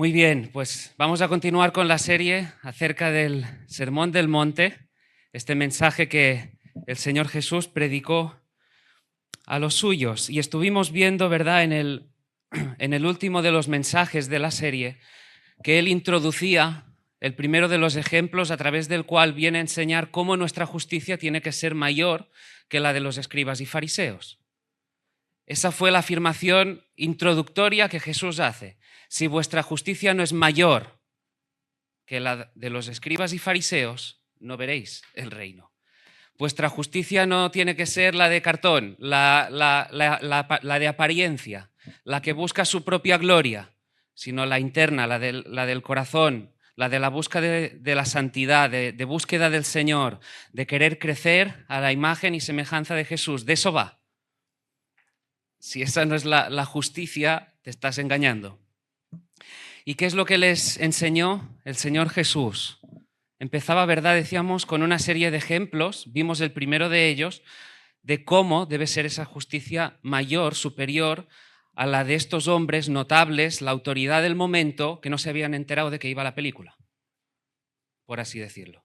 Muy bien, pues vamos a continuar con la serie acerca del Sermón del Monte, este mensaje que el Señor Jesús predicó a los suyos. Y estuvimos viendo, ¿verdad?, en el último de los mensajes de la serie, que Él introducía el primero de los ejemplos a través del cual viene a enseñar cómo nuestra justicia tiene que ser mayor que la de los escribas y fariseos. Esa fue la afirmación introductoria que Jesús hace. Si vuestra justicia no es mayor que la de los escribas y fariseos, no veréis el reino. Vuestra justicia no tiene que ser la de cartón, la de apariencia, la que busca su propia gloria, sino la interna, la del corazón, la de la búsqueda de la santidad, de búsqueda del Señor, de querer crecer a la imagen y semejanza de Jesús. De eso va. Si esa no es la justicia, te estás engañando. ¿Y qué es lo que les enseñó el Señor Jesús? Empezaba, ¿verdad?, decíamos, con una serie de ejemplos. Vimos el primero de ellos, de cómo debe ser esa justicia mayor, superior a la de estos hombres notables, la autoridad del momento, que no se habían enterado de que iba la película, por así decirlo.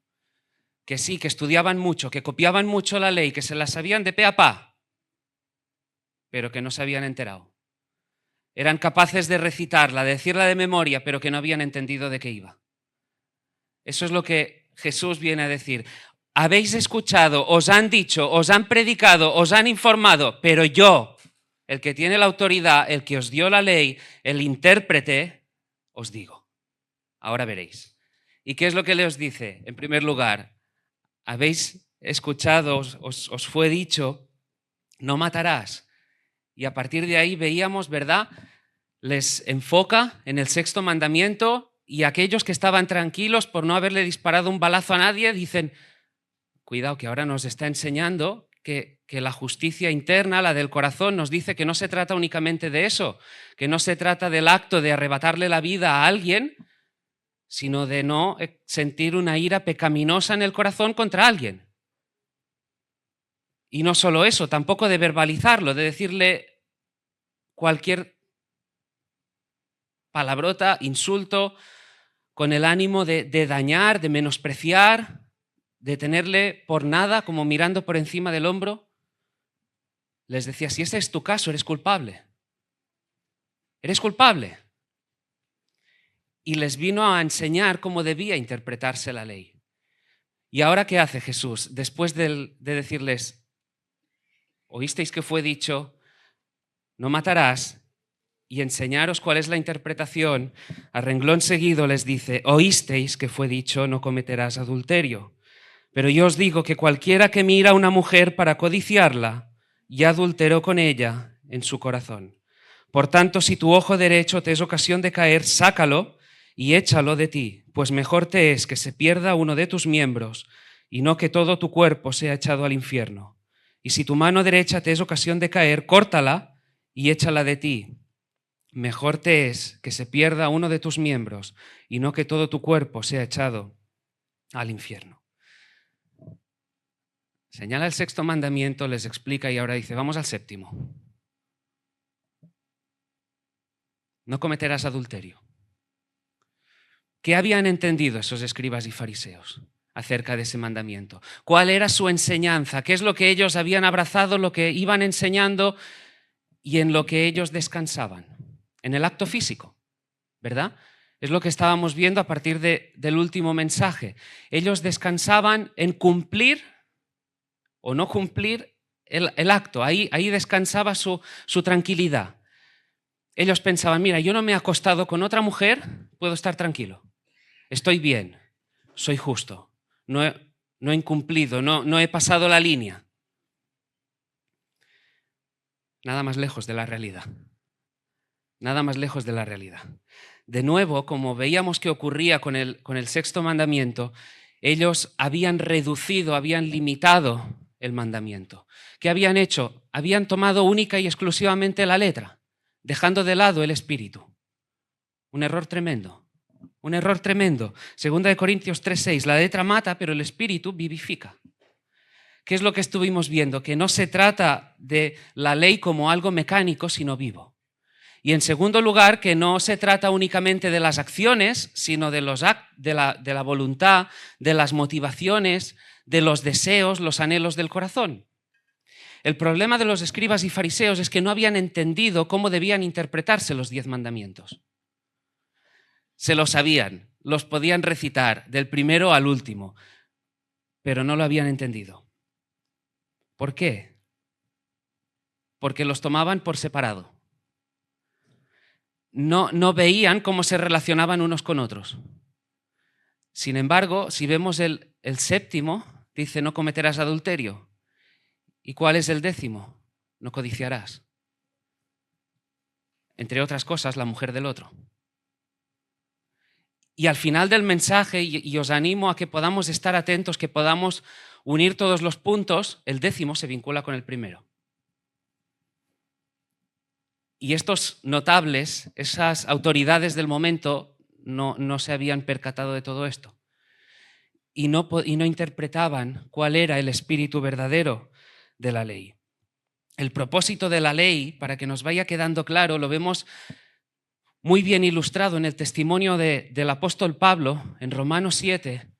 Que sí, que estudiaban mucho, que copiaban mucho la ley, que se la sabían de pe a pa, pero que no se habían enterado. Eran capaces de recitarla, de decirla de memoria, pero que no habían entendido de qué iba. Eso es lo que Jesús viene a decir. Habéis escuchado, os han dicho, os han predicado, os han informado, pero yo, el que tiene la autoridad, el que os dio la ley, el intérprete, os digo. Ahora veréis. ¿Y qué es lo que le os dice? En primer lugar, habéis escuchado, os fue dicho, no matarás. Y a partir de ahí veíamos, ¿verdad? Les enfoca en el sexto mandamiento y aquellos que estaban tranquilos por no haberle disparado un balazo a nadie dicen, cuidado, que ahora nos está enseñando que la justicia interna, la del corazón, nos dice que no se trata únicamente de eso, que no se trata del acto de arrebatarle la vida a alguien, sino de no sentir una ira pecaminosa en el corazón contra alguien. Y no solo eso, tampoco de verbalizarlo, de decirle cualquier palabrota, insulto, con el ánimo de dañar, de menospreciar, de tenerle por nada, como mirando por encima del hombro. Les decía, si ese es tu caso, eres culpable. Eres culpable. Y les vino a enseñar cómo debía interpretarse la ley. ¿Y ahora qué hace Jesús? Después de decirles, oísteis que fue dicho, no matarás, y enseñaros cuál es la interpretación, a renglón seguido les dice, oísteis que fue dicho, no cometerás adulterio. Pero yo os digo que cualquiera que mira a una mujer para codiciarla, ya adulteró con ella en su corazón. Por tanto, si tu ojo derecho te es ocasión de caer, sácalo y échalo de ti, pues mejor te es que se pierda uno de tus miembros y no que todo tu cuerpo sea echado al infierno. Y si tu mano derecha te es ocasión de caer, córtala y échala de ti. Mejor te es que se pierda uno de tus miembros y no que todo tu cuerpo sea echado al infierno. Señala el sexto mandamiento, les explica y ahora dice, vamos al séptimo. No cometerás adulterio. ¿Qué habían entendido esos escribas y fariseos acerca de ese mandamiento? ¿Cuál era su enseñanza? ¿Qué es lo que ellos habían abrazado, lo que iban enseñando y en lo que ellos descansaban? En el acto físico, ¿verdad? Es lo que estábamos viendo a partir del último mensaje. Ellos descansaban en cumplir o no cumplir el acto. Ahí descansaba su tranquilidad. Ellos pensaban, mira, yo no me he acostado con otra mujer, puedo estar tranquilo. Estoy bien, soy justo, no he incumplido, no he pasado la línea. Nada más lejos de la realidad. Nada más lejos de la realidad. De nuevo, como veíamos que ocurría con el sexto mandamiento, ellos habían reducido, habían limitado el mandamiento. ¿Qué habían hecho? Habían tomado única y exclusivamente la letra, dejando de lado el espíritu. Un error tremendo. Un error tremendo. Segunda de Corintios 3:6, la letra mata, pero el espíritu vivifica. ¿Qué es lo que estuvimos viendo? Que no se trata de la ley como algo mecánico, sino vivo. Y en segundo lugar, que no se trata únicamente de las acciones, sino de la voluntad, de las motivaciones, de los deseos, los anhelos del corazón. El problema de los escribas y fariseos es que no habían entendido cómo debían interpretarse los 10 mandamientos. Se lo sabían, los podían recitar del primero al último, pero no lo habían entendido. ¿Por qué? Porque los tomaban por separado. No veían cómo se relacionaban unos con otros. Sin embargo, si vemos el séptimo, dice no cometerás adulterio. ¿Y cuál es el 10º? No codiciarás. Entre otras cosas, la mujer del otro. Y al final del mensaje, y os animo a que podamos estar atentos, que podamos unir todos los puntos, el 10º se vincula con el primero. Y estos notables, esas autoridades del momento, no se habían percatado de todo esto. Y no interpretaban cuál era el espíritu verdadero de la ley. El propósito de la ley, para que nos vaya quedando claro, lo vemos muy bien ilustrado en el testimonio del apóstol Pablo en Romanos 7,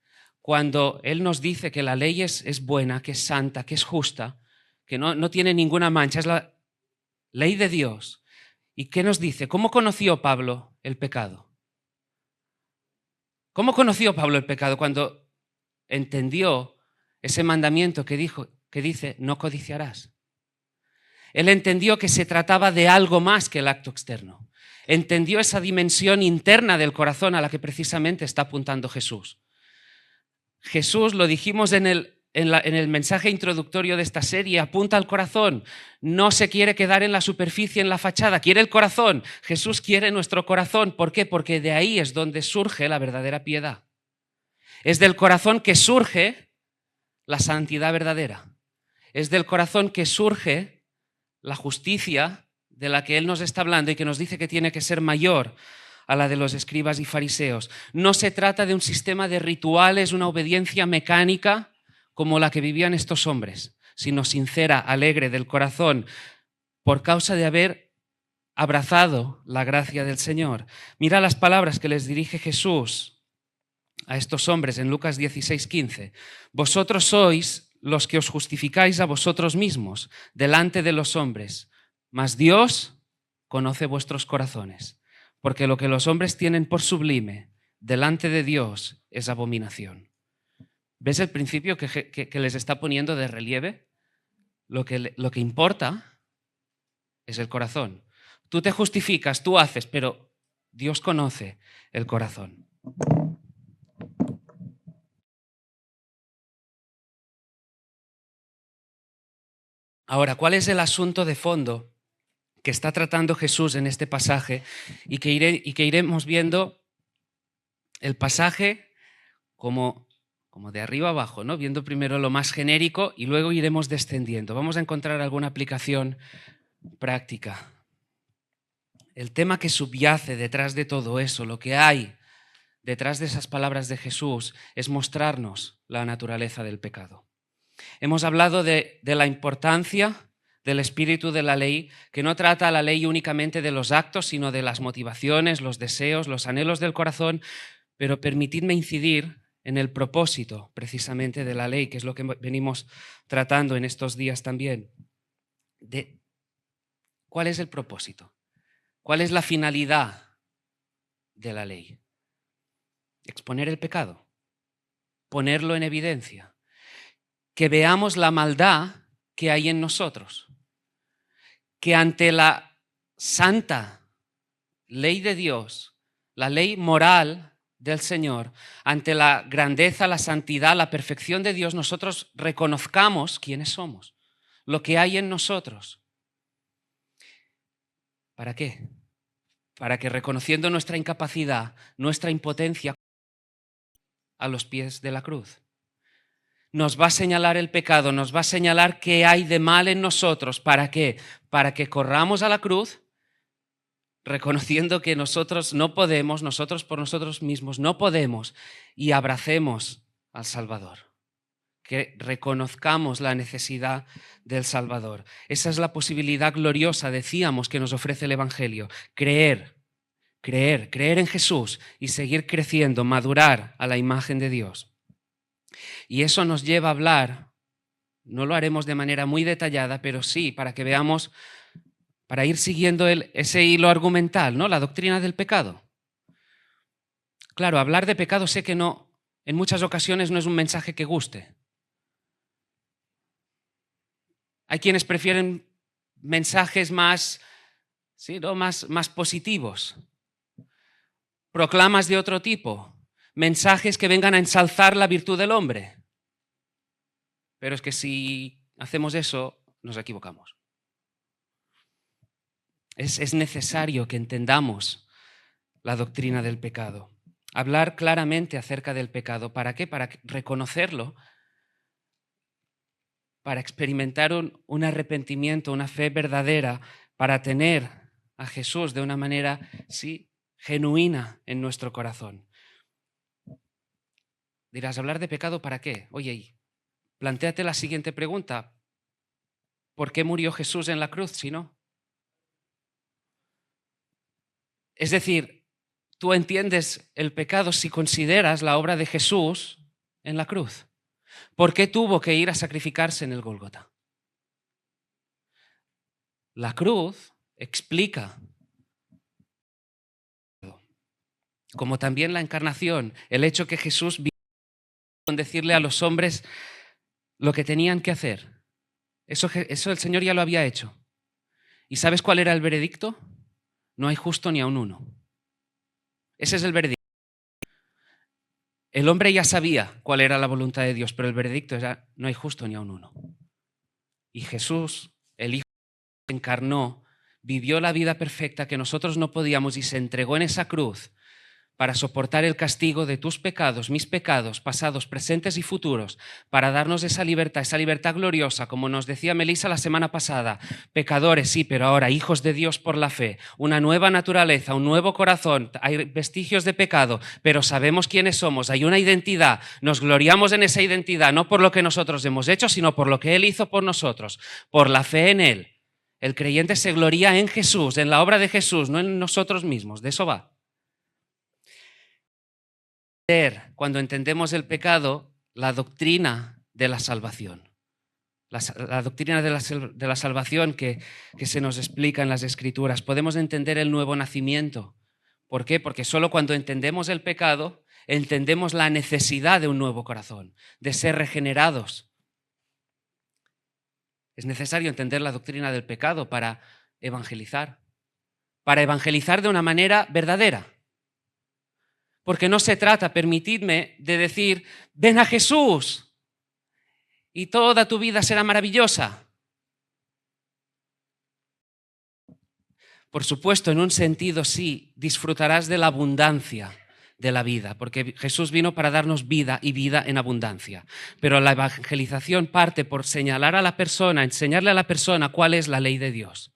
cuando él nos dice que la ley es buena, que es santa, que es justa, que no tiene ninguna mancha, es la ley de Dios. ¿Y qué nos dice? ¿Cómo conoció Pablo el pecado? ¿Cómo conoció Pablo el pecado? Cuando entendió ese mandamiento que dice, no codiciarás. Él entendió que se trataba de algo más que el acto externo. Entendió esa dimensión interna del corazón a la que precisamente está apuntando Jesús. Jesús, lo dijimos en el mensaje introductorio de esta serie, apunta al corazón. No se quiere quedar en la superficie, en la fachada, quiere el corazón. Jesús quiere nuestro corazón. ¿Por qué? Porque de ahí es donde surge la verdadera piedad. Es del corazón que surge la santidad verdadera. Es del corazón que surge la justicia de la que Él nos está hablando y que nos dice que tiene que ser mayor a la de los escribas y fariseos. No se trata de un sistema de rituales, una obediencia mecánica como la que vivían estos hombres, sino sincera, alegre, del corazón, por causa de haber abrazado la gracia del Señor. Mira las palabras que les dirige Jesús a estos hombres en Lucas 16:15. Vosotros sois los que os justificáis a vosotros mismos delante de los hombres, mas Dios conoce vuestros corazones, porque lo que los hombres tienen por sublime delante de Dios es abominación. ¿Ves el principio que les está poniendo de relieve? Lo que importa es el corazón. Tú te justificas, tú haces, pero Dios conoce el corazón. Ahora, ¿cuál es el asunto de fondo que está tratando Jesús en este pasaje y que iremos viendo el pasaje como de arriba abajo, ¿no? Viendo primero lo más genérico y luego iremos descendiendo. Vamos a encontrar alguna aplicación práctica. El tema que subyace detrás de todo eso, lo que hay detrás de esas palabras de Jesús, es mostrarnos la naturaleza del pecado. Hemos hablado de la importancia del espíritu de la ley, que no trata a la ley únicamente de los actos, sino de las motivaciones, los deseos, los anhelos del corazón, pero permitidme incidir en el propósito precisamente de la ley, que es lo que venimos tratando en estos días también. ¿Cuál es el propósito? ¿Cuál es la finalidad de la ley? Exponer el pecado, ponerlo en evidencia, que veamos la maldad que hay en nosotros, que ante la santa ley de Dios, la ley moral del Señor, ante la grandeza, la santidad, la perfección de Dios, nosotros reconozcamos quiénes somos, lo que hay en nosotros. ¿Para qué? Para que reconociendo nuestra incapacidad, nuestra impotencia a los pies de la cruz, nos va a señalar el pecado, nos va a señalar qué hay de mal en nosotros. ¿Para qué? Para que corramos a la cruz reconociendo que nosotros no podemos, nosotros por nosotros mismos no podemos, y abracemos al Salvador, que reconozcamos la necesidad del Salvador. Esa es la posibilidad gloriosa, decíamos, que nos ofrece el Evangelio. Creer en Jesús y seguir creciendo, madurar a la imagen de Dios. Y eso nos lleva a hablar, no lo haremos de manera muy detallada, pero sí para que veamos, para ir siguiendo ese hilo argumental, ¿no? La doctrina del pecado. Claro, hablar de pecado sé que no, en muchas ocasiones no es un mensaje que guste. Hay quienes prefieren mensajes más, ¿sí, no? más positivos, proclamas de otro tipo, mensajes que vengan a ensalzar la virtud del hombre. Pero es que si hacemos eso, nos equivocamos. Es necesario que entendamos la doctrina del pecado. Hablar claramente acerca del pecado. ¿Para qué? Para reconocerlo, para experimentar un arrepentimiento, una fe verdadera, para tener a Jesús de una manera, sí, genuina en nuestro corazón. Dirás, ¿hablar de pecado para qué? Oye, plantéate la siguiente pregunta. ¿Por qué murió Jesús en la cruz si no? Es decir, tú entiendes el pecado si consideras la obra de Jesús en la cruz. ¿Por qué tuvo que ir a sacrificarse en el Gólgota? La cruz explica, como también la encarnación, el hecho que Jesús vino con decirle a los hombres lo que tenían que hacer. Eso el Señor ya lo había hecho. ¿Y sabes cuál era el veredicto? No hay justo ni aun uno. Ese es el veredicto. El hombre ya sabía cuál era la voluntad de Dios, pero el veredicto era no hay justo ni aun uno. Y Jesús, el Hijo, se encarnó, vivió la vida perfecta que nosotros no podíamos y se entregó en esa cruz para soportar el castigo de tus pecados, mis pecados, pasados, presentes y futuros, para darnos esa libertad gloriosa, como nos decía Melissa la semana pasada, pecadores, sí, pero ahora hijos de Dios por la fe, una nueva naturaleza, un nuevo corazón, hay vestigios de pecado, pero sabemos quiénes somos, hay una identidad, nos gloriamos en esa identidad, no por lo que nosotros hemos hecho, sino por lo que Él hizo por nosotros, por la fe en Él. El creyente se gloria en Jesús, en la obra de Jesús, no en nosotros mismos, de eso va. Cuando entendemos el pecado, la doctrina de la salvación. La doctrina de la salvación que se nos explica en las Escrituras. Podemos entender el nuevo nacimiento. ¿Por qué? Porque solo cuando entendemos el pecado, entendemos la necesidad de un nuevo corazón, de ser regenerados. Es necesario entender la doctrina del pecado para evangelizar de una manera verdadera. Porque no se trata, permitidme, de decir, ven a Jesús y toda tu vida será maravillosa. Por supuesto, en un sentido sí, disfrutarás de la abundancia de la vida, porque Jesús vino para darnos vida y vida en abundancia. Pero la evangelización parte por señalar a la persona, enseñarle a la persona cuál es la ley de Dios,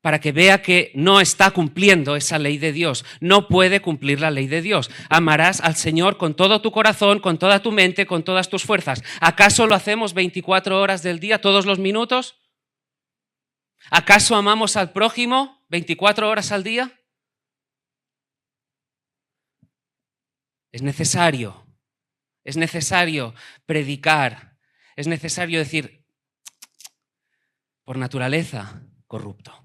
para que vea que no está cumpliendo esa ley de Dios, no puede cumplir la ley de Dios. Amarás al Señor con todo tu corazón, con toda tu mente, con todas tus fuerzas. ¿Acaso lo hacemos 24 horas del día, todos los minutos? ¿Acaso amamos al prójimo 24 horas al día? Es necesario predicar, es necesario decir, por naturaleza, corrupto.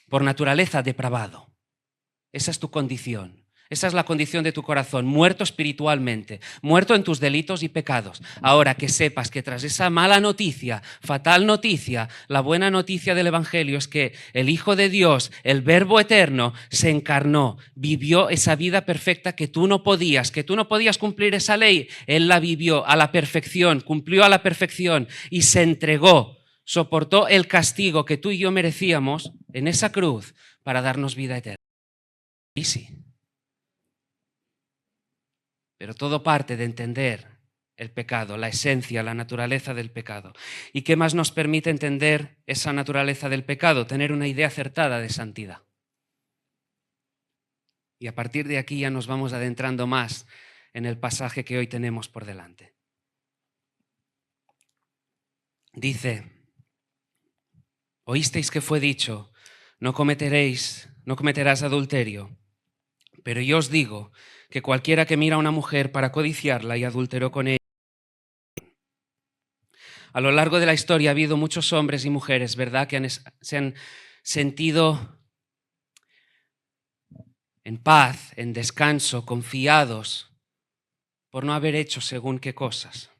Por naturaleza, depravado. Esa es tu condición. Esa es la condición de tu corazón, muerto espiritualmente, muerto en tus delitos y pecados. Ahora que sepas que tras esa mala noticia, fatal noticia, la buena noticia del Evangelio es que el Hijo de Dios, el Verbo eterno, se encarnó, vivió esa vida perfecta que tú no podías cumplir esa ley. Él la vivió a la perfección, cumplió a la perfección y se entregó. Soportó el castigo que tú y yo merecíamos en esa cruz para darnos vida eterna. Y sí. Pero todo parte de entender el pecado, la esencia, la naturaleza del pecado. ¿Y qué más nos permite entender esa naturaleza del pecado? Tener una idea acertada de santidad. Y a partir de aquí ya nos vamos adentrando más en el pasaje que hoy tenemos por delante. Dice, oísteis que fue dicho, no cometerás adulterio. Pero yo os digo que cualquiera que mira a una mujer para codiciarla y adulteró con ella. A lo largo de la historia ha habido muchos hombres y mujeres, ¿verdad?, que se han sentido en paz, en descanso, confiados por no haber hecho según qué cosas.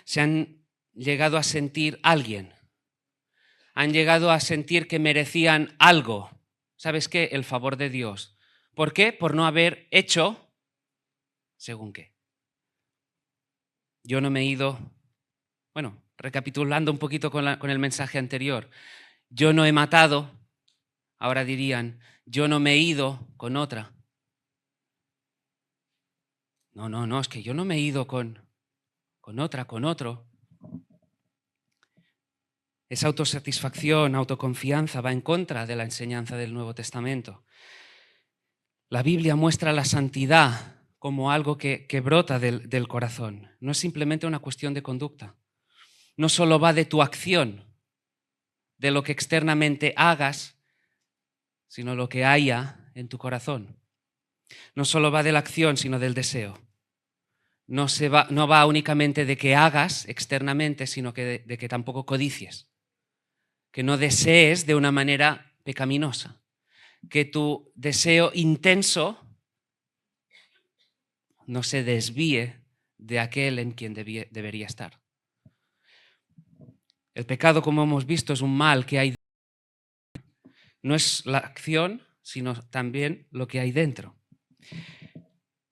Se han llegado a sentir alguien, han llegado a sentir que merecían algo. ¿Sabes qué? El favor de Dios. ¿Por qué? Por no haber hecho según qué. Yo no me he ido, bueno, recapitulando un poquito con el mensaje anterior, yo no he matado, ahora dirían, yo no me he ido con otra. No, es que yo no me he ido con otra, con otro. Esa autosatisfacción, autoconfianza va en contra de la enseñanza del Nuevo Testamento. La Biblia muestra la santidad como algo que brota del corazón. No es simplemente una cuestión de conducta. No solo va de tu acción, de lo que externamente hagas, sino lo que haya en tu corazón. No solo va de la acción, sino del deseo. No va únicamente de que hagas externamente, sino que de que tampoco codicies. Que no desees de una manera pecaminosa. Que tu deseo intenso no se desvíe de aquel en quien debería estar. El pecado, como hemos visto, es un mal que hay. No es la acción, sino también lo que hay dentro.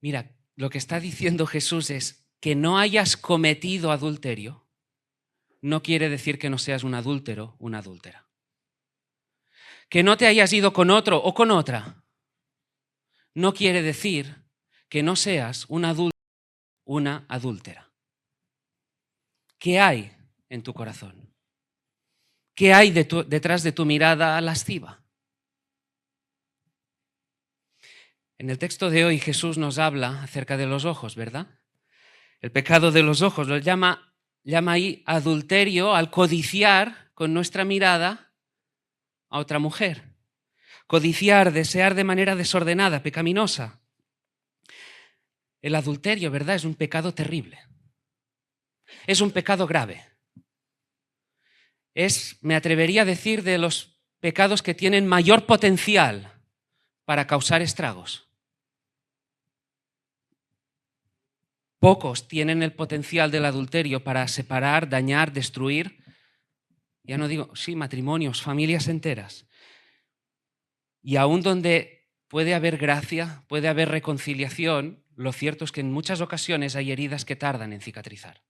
Mira, lo que está diciendo Jesús es que no hayas cometido adulterio, no quiere decir que no seas un adúltero, una adúltera. Que no te hayas ido con otro o con otra, no quiere decir que no seas un adúltero, una adúltera. ¿Qué hay en tu corazón? ¿Qué hay detrás de tu mirada lasciva? En el texto de hoy Jesús nos habla acerca de los ojos, ¿verdad? El pecado de los ojos lo llama ahí adulterio al codiciar con nuestra mirada a otra mujer. Codiciar, desear de manera desordenada, pecaminosa. El adulterio, ¿verdad?, es un pecado terrible. Es un pecado grave. Es, me atrevería a decir, de los pecados que tienen mayor potencial para causar estragos. Pocos tienen el potencial del adulterio para separar, dañar, destruir, ya no digo, sí, matrimonios, familias enteras. Y aún donde puede haber gracia, puede haber reconciliación, lo cierto es que en muchas ocasiones hay heridas que tardan en cicatrizar.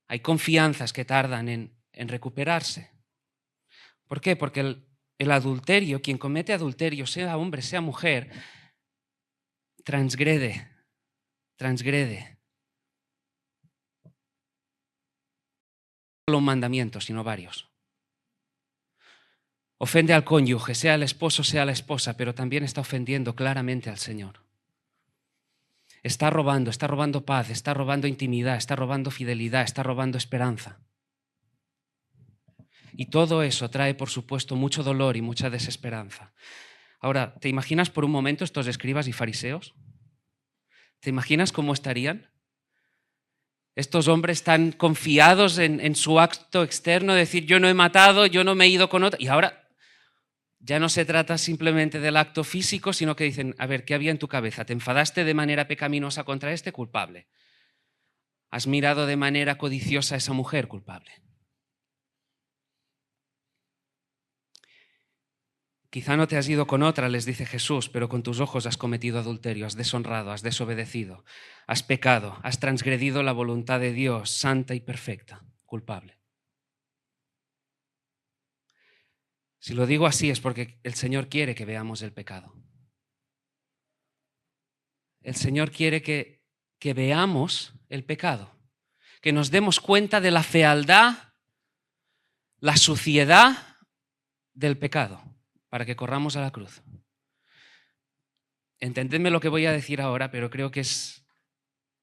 Hay confianzas que tardan en recuperarse. ¿Por qué? Porque el adulterio, quien comete adulterio, sea hombre, sea mujer, transgrede. No solo un mandamiento, sino varios. Ofende al cónyuge, sea el esposo, sea la esposa, pero también está ofendiendo claramente al Señor. Está robando paz, está robando intimidad, está robando fidelidad, está robando esperanza. Y todo eso trae, por supuesto, mucho dolor y mucha desesperanza. Ahora, ¿te imaginas por un momento estos escribas y fariseos? ¿Te imaginas cómo estarían? Estos hombres tan confiados en su acto externo, decir yo no he matado, yo no me he ido con otro. Y ahora ya no se trata simplemente del acto físico, sino que dicen, a ver, ¿qué había en tu cabeza? ¿Te enfadaste de manera pecaminosa contra este? Culpable. ¿Has mirado de manera codiciosa a esa mujer? Culpable. Quizá no te has ido con otra, les dice Jesús, pero con tus ojos has cometido adulterio, has deshonrado, has desobedecido, has pecado, has transgredido la voluntad de Dios, santa y perfecta. Culpable. Si lo digo así es porque el Señor quiere que veamos el pecado. El Señor quiere que veamos el pecado, que nos demos cuenta de la fealdad, la suciedad del pecado, para que corramos a la cruz. Entendedme lo que voy a decir ahora, pero creo que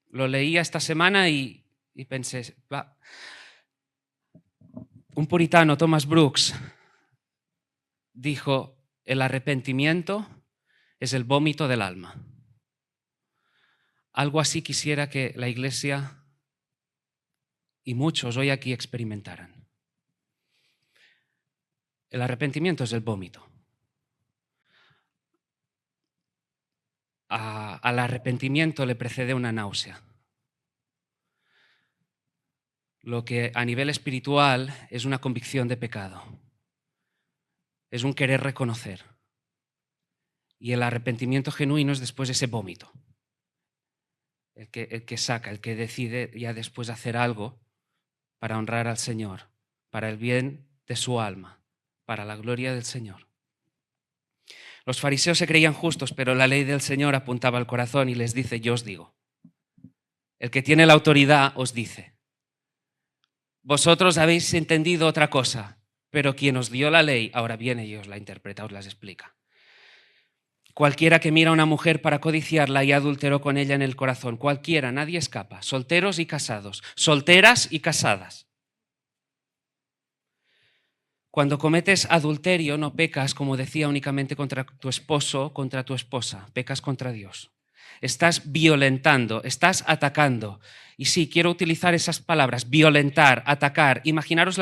lo leía esta semana y y pensé, un puritano, Thomas Brooks, dijo, el arrepentimiento es el vómito del alma. Algo así quisiera que la Iglesia y muchos hoy aquí experimentaran. El arrepentimiento es el vómito. Al arrepentimiento le precede una náusea. Lo que a nivel espiritual es una convicción de pecado. Es un querer reconocer. Y el arrepentimiento genuino es después ese vómito. El que saca, el que decide ya después hacer algo para honrar al Señor, para el bien de su alma, para la gloria del Señor. Los fariseos se creían justos, pero la ley del Señor apuntaba al corazón y les dice, yo os digo. El que tiene la autoridad os dice, vosotros habéis entendido otra cosa, pero quien os dio la ley ahora viene y os la interpreta, os las explica. Cualquiera que mira a una mujer para codiciarla y adulteró con ella en el corazón. Cualquiera, nadie escapa. Solteros y casados. Solteras y casadas. Cuando cometes adulterio no pecas, como decía, únicamente contra tu esposo, contra tu esposa. Pecas contra Dios. Estás violentando, estás atacando. Y sí, quiero utilizar esas palabras. Violentar, atacar. Imaginaros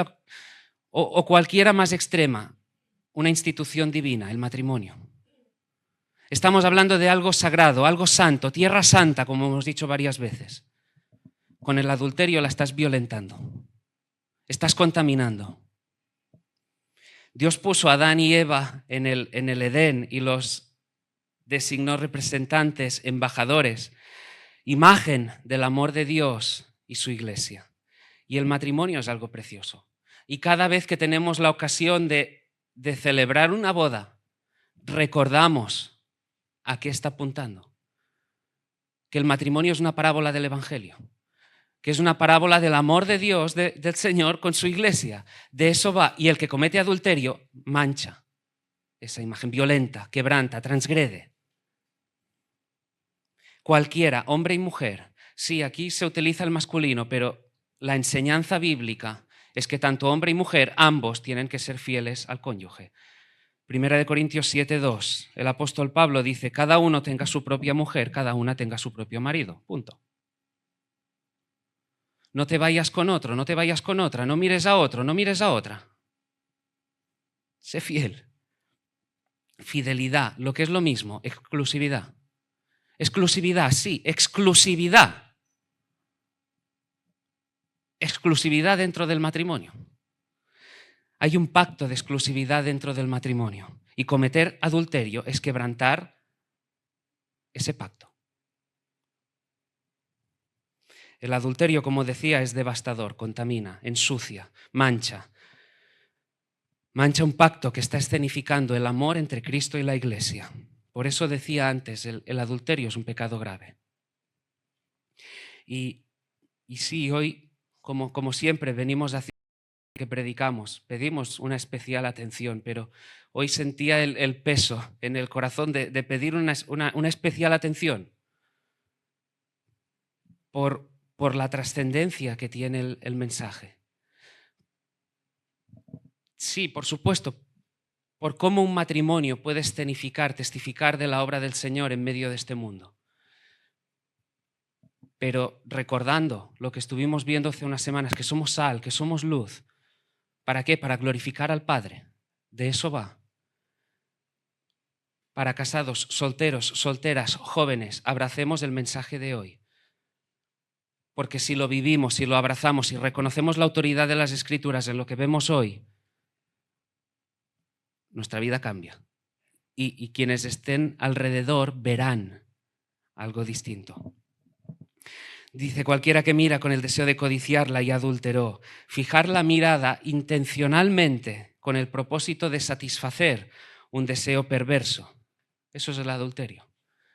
o cualquiera más extrema. Una institución divina, el matrimonio. Estamos hablando de algo sagrado, algo santo, tierra santa, como hemos dicho varias veces. Con el adulterio la estás violentando, estás contaminando. Dios puso a Adán y Eva en el Edén y los designó representantes, embajadores, imagen del amor de Dios y su iglesia. Y el matrimonio es algo precioso. Y cada vez que tenemos la ocasión de celebrar una boda, recordamos ¿a qué está apuntando? Que el matrimonio es una parábola del Evangelio, que es una parábola del amor de Dios, del Señor con su iglesia. De eso va. Y el que comete adulterio mancha esa imagen, violenta, quebranta, transgrede. Cualquiera, hombre y mujer. Sí, aquí se utiliza el masculino, pero la enseñanza bíblica es que tanto hombre y mujer, ambos tienen que ser fieles al cónyuge. Primera de Corintios 7:2, el apóstol Pablo dice, cada uno tenga su propia mujer, cada una tenga su propio marido, punto. No te vayas con otro, no te vayas con otra, no mires a otro, no mires a otra. Sé fiel. Fidelidad, lo que es lo mismo, exclusividad. Exclusividad, sí, exclusividad. Exclusividad dentro del matrimonio. Hay un pacto de exclusividad dentro del matrimonio y cometer adulterio es quebrantar ese pacto. El adulterio, como decía, es devastador, contamina, ensucia, mancha. Mancha un pacto que está escenificando el amor entre Cristo y la Iglesia. Por eso decía antes, el adulterio es un pecado grave. Y sí, hoy, como siempre, venimos a que predicamos, pedimos una especial atención, pero hoy sentía el peso en el corazón de pedir una especial atención por la trascendencia que tiene el mensaje. Sí, por supuesto, por cómo un matrimonio puede escenificar, testificar de la obra del Señor en medio de este mundo. Pero recordando lo que estuvimos viendo hace unas semanas, que somos sal, que somos luz. ¿Para qué? Para glorificar al Padre. De eso va. Para casados, solteros, solteras, jóvenes, abracemos el mensaje de hoy. Porque si lo vivimos, si lo abrazamos, si reconocemos la autoridad de las Escrituras en lo que vemos hoy, nuestra vida cambia. Y quienes estén alrededor verán algo distinto. Dice, cualquiera que mira con el deseo de codiciarla y adulteró. Fijar la mirada intencionalmente con el propósito de satisfacer un deseo perverso. Eso es el adulterio.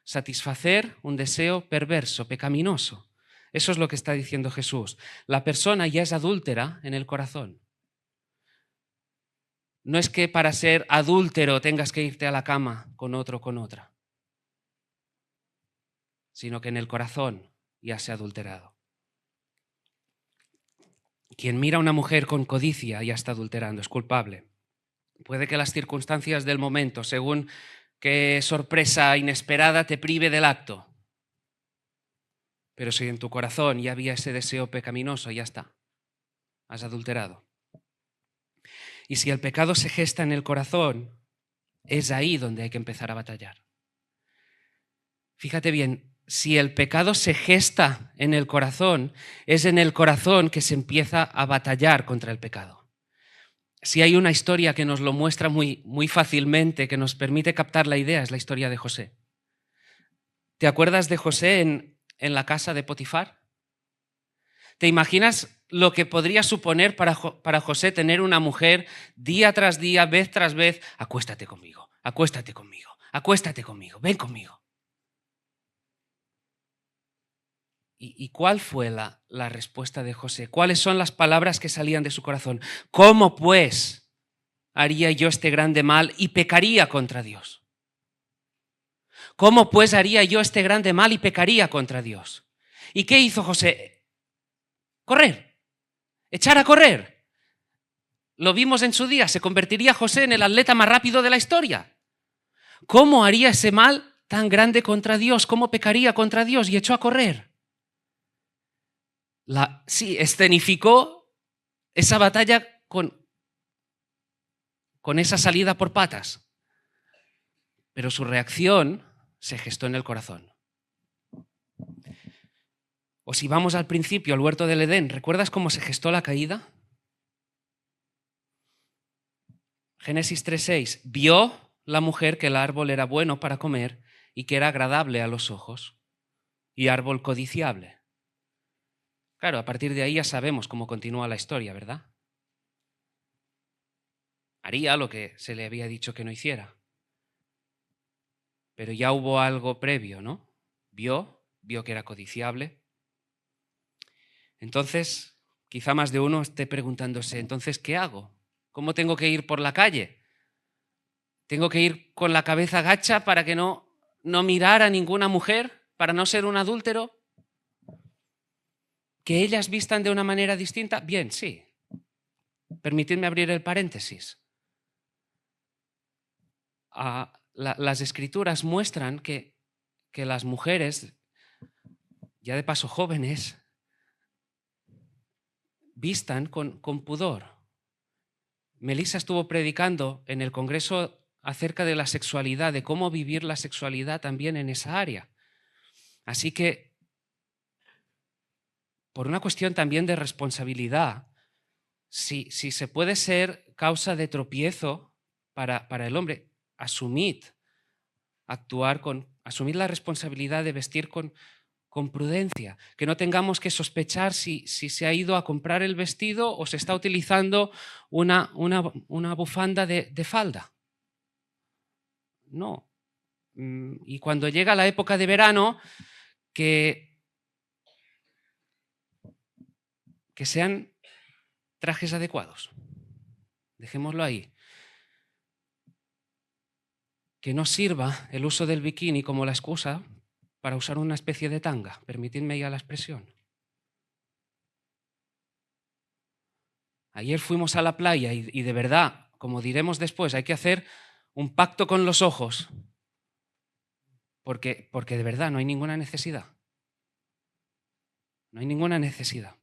Satisfacer un deseo perverso, pecaminoso. Eso es lo que está diciendo Jesús. La persona ya es adúltera en el corazón. No es que para ser adúltero tengas que irte a la cama con otro o con otra, sino que en el corazón ya se ha adulterado. Quien mira a una mujer con codicia ya está adulterando, es culpable. Puede que las circunstancias del momento, según qué sorpresa inesperada, te prive del acto. Pero si en tu corazón ya había ese deseo pecaminoso, ya está. Has adulterado. Y si el pecado se gesta en el corazón, es ahí donde hay que empezar a batallar. Fíjate bien, si el pecado se gesta en el corazón, es en el corazón que se empieza a batallar contra el pecado. Si hay una historia que nos lo muestra muy, muy fácilmente, que nos permite captar la idea, es la historia de José. ¿Te acuerdas de José en la casa de Potifar? ¿Te imaginas lo que podría suponer para José tener una mujer día tras día, vez tras vez? Acuéstate conmigo, acuéstate conmigo, acuéstate conmigo, ven conmigo. ¿Y cuál fue la respuesta de José? ¿Cuáles son las palabras que salían de su corazón? ¿Cómo pues haría yo este grande mal y pecaría contra Dios? ¿Cómo pues haría yo este grande mal y pecaría contra Dios? ¿Y qué hizo José? Correr, echar a correr. Lo vimos en su día, se convertiría José en el atleta más rápido de la historia. ¿Cómo haría ese mal tan grande contra Dios? ¿Cómo pecaría contra Dios? Y echó a correr. Sí, escenificó esa batalla con esa salida por patas. Pero su reacción se gestó en el corazón. O si vamos al principio, al huerto del Edén, ¿recuerdas cómo se gestó la caída? Génesis 3:6, vio la mujer que el árbol era bueno para comer y que era agradable a los ojos y árbol codiciable. Claro, a partir de ahí ya sabemos cómo continúa la historia, ¿verdad? Haría lo que se le había dicho que no hiciera. Pero ya hubo algo previo, ¿no? Vio que era codiciable. Entonces, quizá más de uno esté preguntándose, entonces, ¿qué hago? ¿Cómo tengo que ir por la calle? ¿Tengo que ir con la cabeza gacha para que no mirar a ninguna mujer, para no ser un adúltero? ¿Que ellas vistan de una manera distinta? Bien, sí. Permitidme abrir el paréntesis. Las escrituras muestran que las mujeres, ya de paso jóvenes, vistan con pudor. Melissa estuvo predicando en el Congreso acerca de la sexualidad, de cómo vivir la sexualidad también en esa área. Así que, por una cuestión también de responsabilidad, si se puede ser causa de tropiezo para el hombre, asumid la responsabilidad de vestir con prudencia, que no tengamos que sospechar si se ha ido a comprar el vestido o se está utilizando una bufanda de falda. No. Y cuando llega la época de verano, que sean trajes adecuados. Dejémoslo ahí. Que no sirva el uso del bikini como la excusa para usar una especie de tanga. Permitidme ya la expresión. Ayer fuimos a la playa y de verdad, como diremos después, hay que hacer un pacto con los ojos. Porque de verdad no hay ninguna necesidad. No hay ninguna necesidad.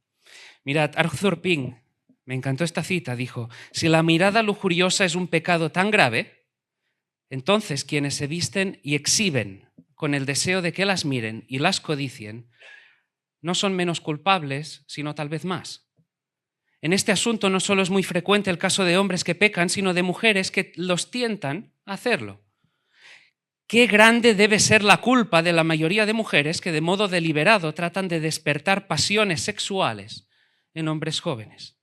Mirad, Arthur Pink, me encantó esta cita, dijo, si la mirada lujuriosa es un pecado tan grave, entonces quienes se visten y exhiben con el deseo de que las miren y las codicien, no son menos culpables, sino tal vez más. En este asunto no solo es muy frecuente el caso de hombres que pecan, sino de mujeres que los tientan a hacerlo. Qué grande debe ser la culpa de la mayoría de mujeres que de modo deliberado tratan de despertar pasiones sexuales en hombres jóvenes.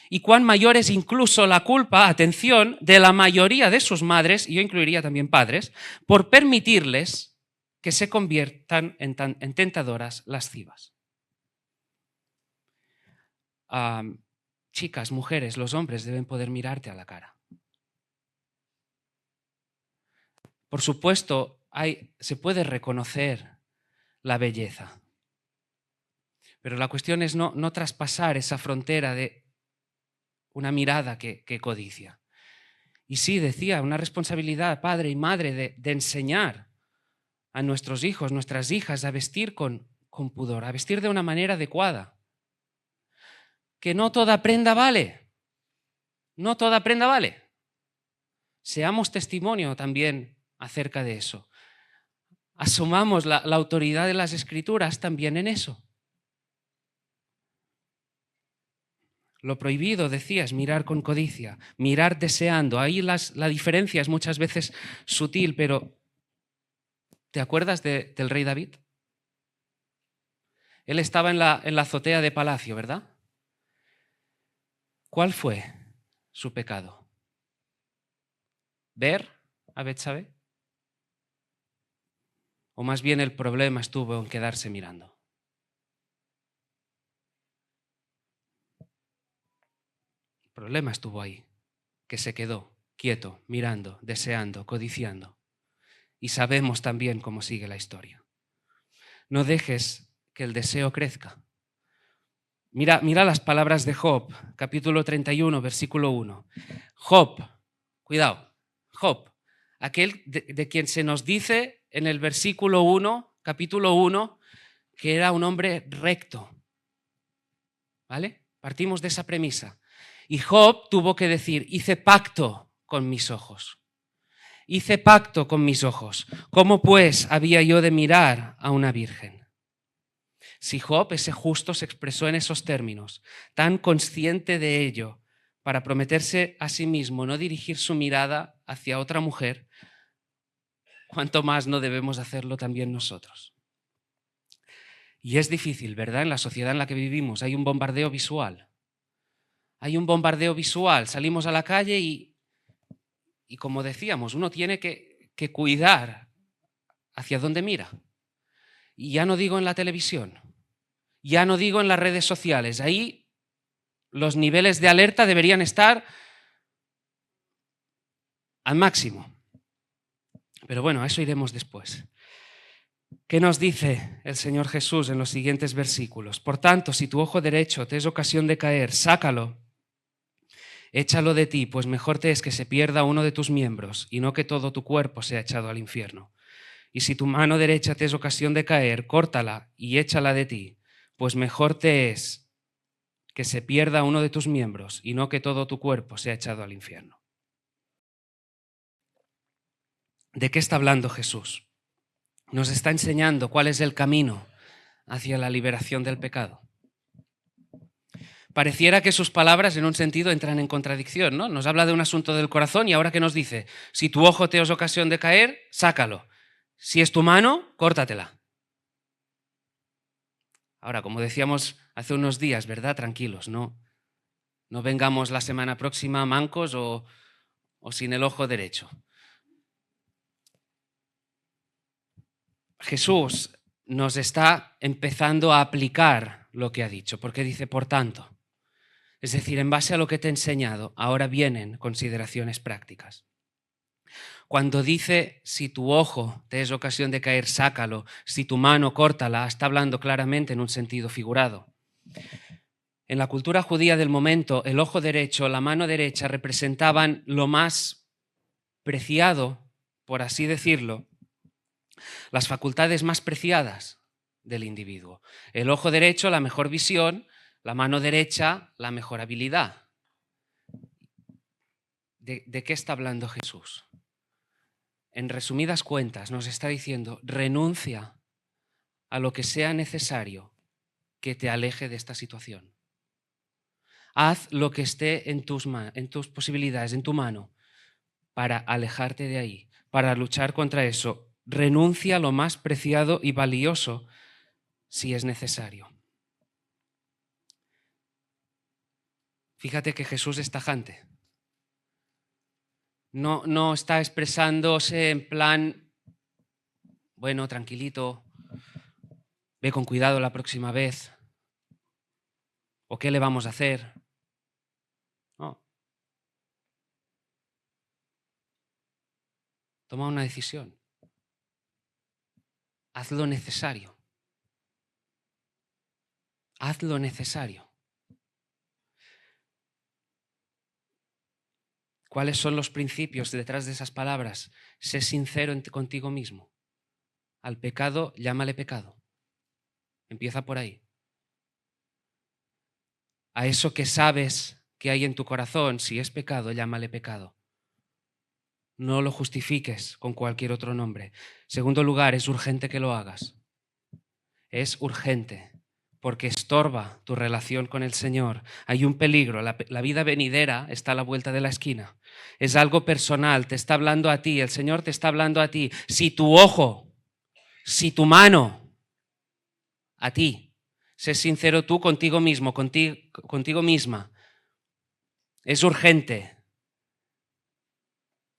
Y cuán mayor es incluso la culpa, atención, de la mayoría de sus madres, y yo incluiría también padres, por permitirles que se conviertan en tentadoras lascivas. Chicas, mujeres, los hombres deben poder mirarte a la cara. Por supuesto, se puede reconocer la belleza, pero la cuestión es no traspasar esa frontera de una mirada que codicia. Y sí, decía, una responsabilidad, padre y madre, de enseñar a nuestros hijos, nuestras hijas, a vestir con pudor, a vestir de una manera adecuada. Que no toda prenda vale. No toda prenda vale. Seamos testimonio también acerca de eso. Asumamos la autoridad de las Escrituras también en eso. Lo prohibido, decías, mirar con codicia, mirar deseando. Ahí la diferencia es muchas veces sutil, pero ¿te acuerdas del rey David? Él estaba en la azotea de palacio, ¿verdad? ¿Cuál fue su pecado? ¿Ver a Betsabé? ¿O más bien el problema estuvo en quedarse mirando? El problema estuvo ahí, que se quedó quieto, mirando, deseando, codiciando. Y sabemos también cómo sigue la historia. No dejes que el deseo crezca. Mira las palabras de Job, capítulo 31, versículo 1. Job, cuidado, Job, aquel de quien se nos dice en el versículo 1, capítulo 1, que era un hombre recto. ¿Vale? Partimos de esa premisa. Y Job tuvo que decir, hice pacto con mis ojos. Hice pacto con mis ojos. ¿Cómo pues había yo de mirar a una virgen? Si Job, ese justo, se expresó en esos términos, tan consciente de ello, para prometerse a sí mismo no dirigir su mirada hacia otra mujer, ¿cuánto más no debemos hacerlo también nosotros? Y es difícil, ¿verdad? En la sociedad en la que vivimos hay un bombardeo visual. Hay un bombardeo visual. Salimos a la calle y como decíamos, uno tiene que cuidar hacia dónde mira. Y ya no digo en la televisión, ya no digo en las redes sociales. Ahí los niveles de alerta deberían estar al máximo. Pero bueno, a eso iremos después. ¿Qué nos dice el Señor Jesús en los siguientes versículos? Por tanto, si tu ojo derecho te es ocasión de caer, sácalo, échalo de ti, pues mejor te es que se pierda uno de tus miembros y no que todo tu cuerpo sea echado al infierno. Y si tu mano derecha te es ocasión de caer, córtala y échala de ti, pues mejor te es que se pierda uno de tus miembros y no que todo tu cuerpo sea echado al infierno. ¿De qué está hablando Jesús? Nos está enseñando cuál es el camino hacia la liberación del pecado. Pareciera que sus palabras en un sentido entran en contradicción, ¿no? Nos habla de un asunto del corazón y ahora que nos dice, si tu ojo te es ocasión de caer, sácalo. Si es tu mano, córtatela. Ahora, como decíamos hace unos días, ¿verdad? Tranquilos, no vengamos la semana próxima mancos o sin el ojo derecho. Jesús nos está empezando a aplicar lo que ha dicho, porque dice, por tanto, es decir, en base a lo que te he enseñado, ahora vienen consideraciones prácticas. Cuando dice, si tu ojo te es ocasión de caer, sácalo, si tu mano, córtala, está hablando claramente en un sentido figurado. En la cultura judía del momento, el ojo derecho, la mano derecha representaban lo más preciado, por así decirlo, las facultades más preciadas del individuo. El ojo derecho, la mejor visión, la mano derecha, la mejor habilidad. ¿De qué está hablando Jesús? En resumidas cuentas, nos está diciendo, renuncia a lo que sea necesario que te aleje de esta situación. Haz lo que esté en tus posibilidades, en tu mano, para alejarte de ahí, para luchar contra eso. Renuncia a lo más preciado y valioso si es necesario. Fíjate que Jesús es tajante. No está expresándose en plan, bueno, tranquilito, ve con cuidado la próxima vez, o qué le vamos a hacer. No. Toma una decisión. Haz lo necesario. Haz lo necesario. ¿Cuáles son los principios detrás de esas palabras? Sé sincero contigo mismo. Al pecado, llámale pecado. Empieza por ahí. A eso que sabes que hay en tu corazón, si es pecado, llámale pecado. No lo justifiques con cualquier otro nombre. Segundo lugar, es urgente que lo hagas. Es urgente, porque estorba tu relación con el Señor. Hay un peligro, la vida venidera está a la vuelta de la esquina. Es algo personal, te está hablando a ti, el Señor te está hablando a ti. Si tu ojo, si tu mano, a ti, sé sincero tú contigo mismo, contigo misma. Es urgente,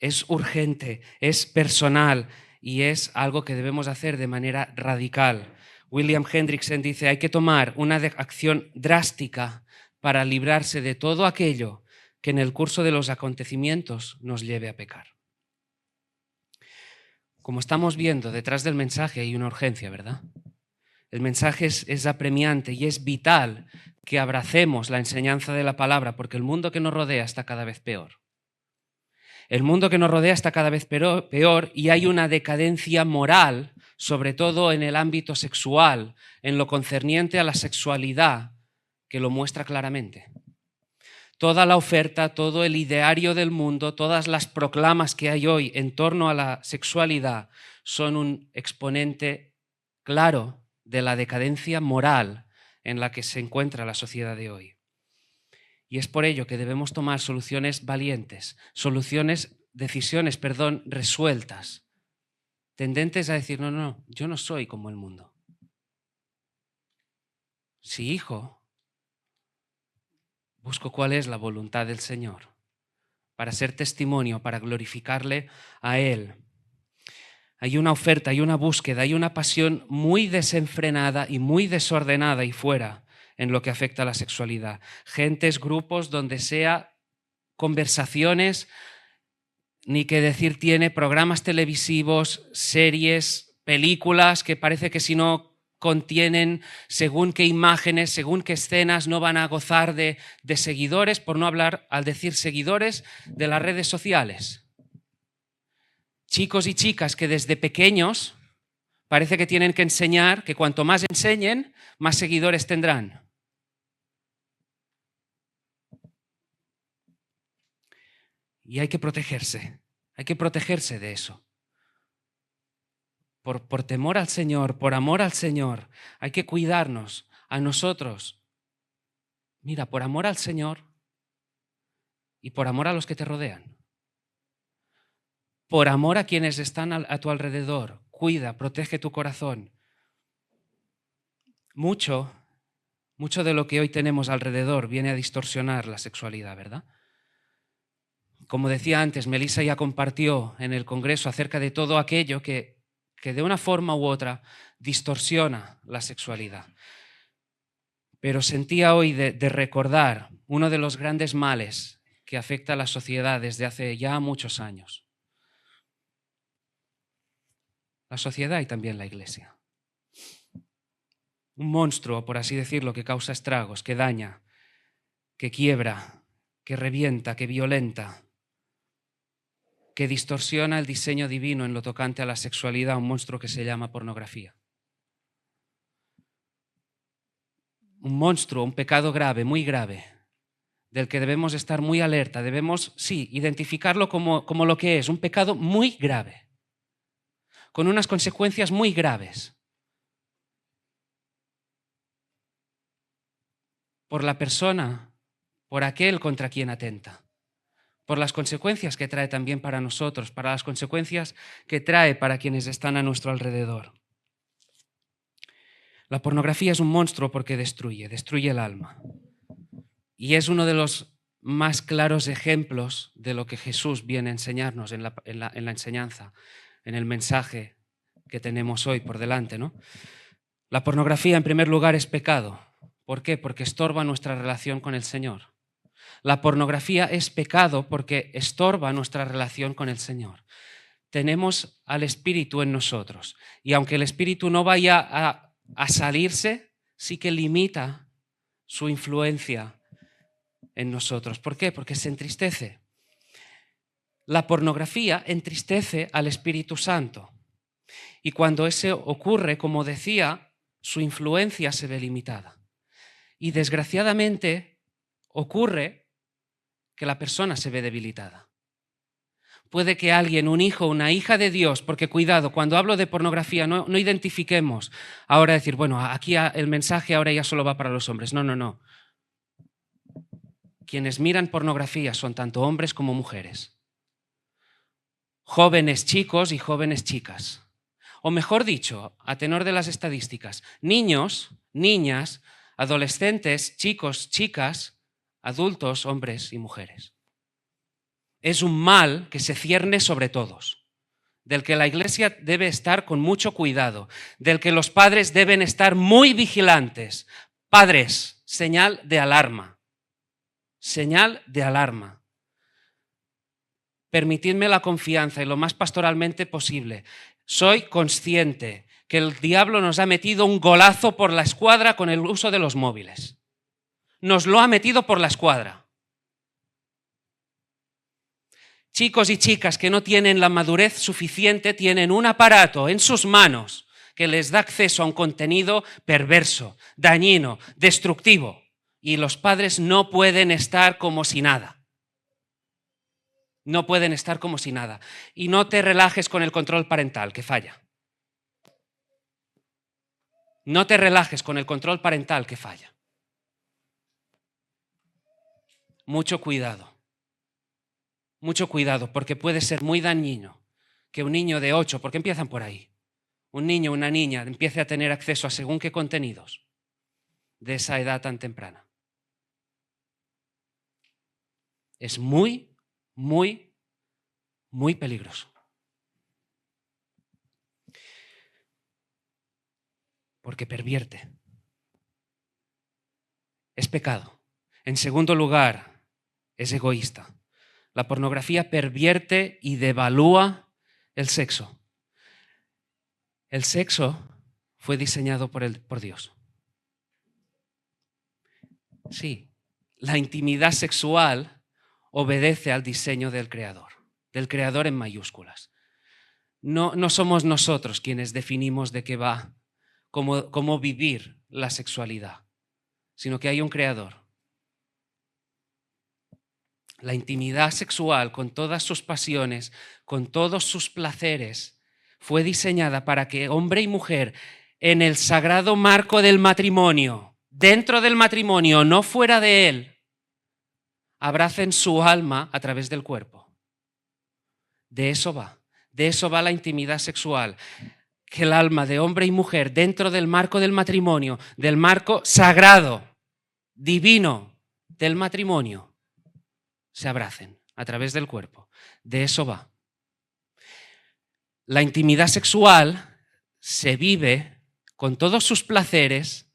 es personal y es algo que debemos hacer de manera radical. William Hendrickson dice, hay que tomar una acción drástica para librarse de todo aquello que en el curso de los acontecimientos nos lleve a pecar. Como estamos viendo, detrás del mensaje hay una urgencia, ¿verdad? El mensaje es apremiante y es vital que abracemos la enseñanza de la palabra, porque el mundo que nos rodea está cada vez peor. El mundo que nos rodea está cada vez peor y hay una decadencia moral, sobre todo en el ámbito sexual, en lo concerniente a la sexualidad, que lo muestra claramente. Toda la oferta, todo el ideario del mundo, todas las proclamas que hay hoy en torno a la sexualidad son un exponente claro de la decadencia moral en la que se encuentra la sociedad de hoy. Y es por ello que debemos tomar soluciones valientes, decisiones resueltas, tendentes a decir, no, yo no soy como el mundo. Sí, hijo, busco cuál es la voluntad del Señor para ser testimonio, para glorificarle a Él. Hay una oferta, hay una búsqueda, hay una pasión muy desenfrenada y muy desordenada ahí fuera en lo que afecta a la sexualidad. Gentes, grupos, donde sea conversaciones, ni que decir tiene, programas televisivos, series, películas que parece que si no contienen según qué imágenes, según qué escenas no van a gozar de seguidores, por no hablar, al decir seguidores, de las redes sociales. Chicos y chicas que desde pequeños parece que tienen que enseñar, que cuanto más enseñen, más seguidores tendrán. Y hay que protegerse de eso. Por temor al Señor, por amor al Señor, hay que cuidarnos a nosotros. Mira, por amor al Señor y por amor a los que te rodean. Por amor a quienes están a tu alrededor, cuida, protege tu corazón. Mucho de lo que hoy tenemos alrededor viene a distorsionar la sexualidad, ¿verdad? Como decía antes, Melissa ya compartió en el Congreso acerca de todo aquello que de una forma u otra distorsiona la sexualidad. Pero sentía hoy de recordar uno de los grandes males que afecta a la sociedad desde hace ya muchos años. La sociedad y también la Iglesia. Un monstruo, por así decirlo, que causa estragos, que daña, que quiebra, que revienta, que violenta, que distorsiona el diseño divino en lo tocante a la sexualidad, un monstruo que se llama pornografía. Un monstruo, un pecado grave, muy grave, del que debemos estar muy alerta. Debemos, sí, identificarlo como lo que es, un pecado muy grave, con unas consecuencias muy graves. Por la persona, por aquel contra quien atenta, por las consecuencias que trae también para nosotros, para las consecuencias que trae para quienes están a nuestro alrededor. La pornografía es un monstruo porque destruye el alma. Y es uno de los más claros ejemplos de lo que Jesús viene a enseñarnos en la enseñanza, en el mensaje que tenemos hoy por delante, ¿no? La pornografía, en primer lugar, es pecado. ¿Por qué? Porque estorba nuestra relación con el Señor. La pornografía es pecado porque estorba nuestra relación con el Señor. Tenemos al Espíritu en nosotros y aunque el Espíritu no vaya a salirse, sí que limita su influencia en nosotros. ¿Por qué? Porque se entristece. La pornografía entristece al Espíritu Santo. Y cuando eso ocurre, como decía, su influencia se ve limitada. Y desgraciadamente ocurre que la persona se ve debilitada. Puede que alguien, un hijo, una hija de Dios, porque cuidado, cuando hablo de pornografía no identifiquemos ahora decir, bueno, aquí el mensaje ahora ya solo va para los hombres. No, no, no. Quienes miran pornografía son tanto hombres como mujeres. Jóvenes chicos y jóvenes chicas. O mejor dicho, a tenor de las estadísticas, niños, niñas, adolescentes, chicos, chicas, adultos, hombres y mujeres. Es un mal que se cierne sobre todos, del que la Iglesia debe estar con mucho cuidado, del que los padres deben estar muy vigilantes. Padres, señal de alarma. Señal de alarma. Permitidme la confianza y lo más pastoralmente posible. Soy consciente que el diablo nos ha metido un golazo por la escuadra con el uso de los móviles. Nos lo ha metido por la escuadra. Chicos y chicas que no tienen la madurez suficiente tienen un aparato en sus manos que les da acceso a un contenido perverso, dañino, destructivo. Y los padres no pueden estar como si nada. No pueden estar como si nada. Y no te relajes con el control parental, que falla. No te relajes con el control parental, que falla. Mucho cuidado. Mucho cuidado, porque puede ser muy dañino que un niño de 8, porque empiezan por ahí, un niño o una niña empiece a tener acceso a según qué contenidos de esa edad tan temprana. Es muy, muy, muy peligroso. Porque pervierte. Es pecado. En segundo lugar, es egoísta. La pornografía pervierte y devalúa el sexo. El sexo fue diseñado por Dios. Sí, la intimidad sexual obedece al diseño del Creador en mayúsculas. No somos nosotros quienes definimos de qué va, cómo vivir la sexualidad, sino que hay un Creador. La intimidad sexual, con todas sus pasiones, con todos sus placeres, fue diseñada para que hombre y mujer, en el sagrado marco del matrimonio, dentro del matrimonio, no fuera de él, abracen su alma a través del cuerpo. De eso va la intimidad sexual. Que el alma de hombre y mujer, dentro del marco del matrimonio, del marco sagrado, divino del matrimonio, se abracen a través del cuerpo. De eso va. La intimidad sexual se vive con todos sus placeres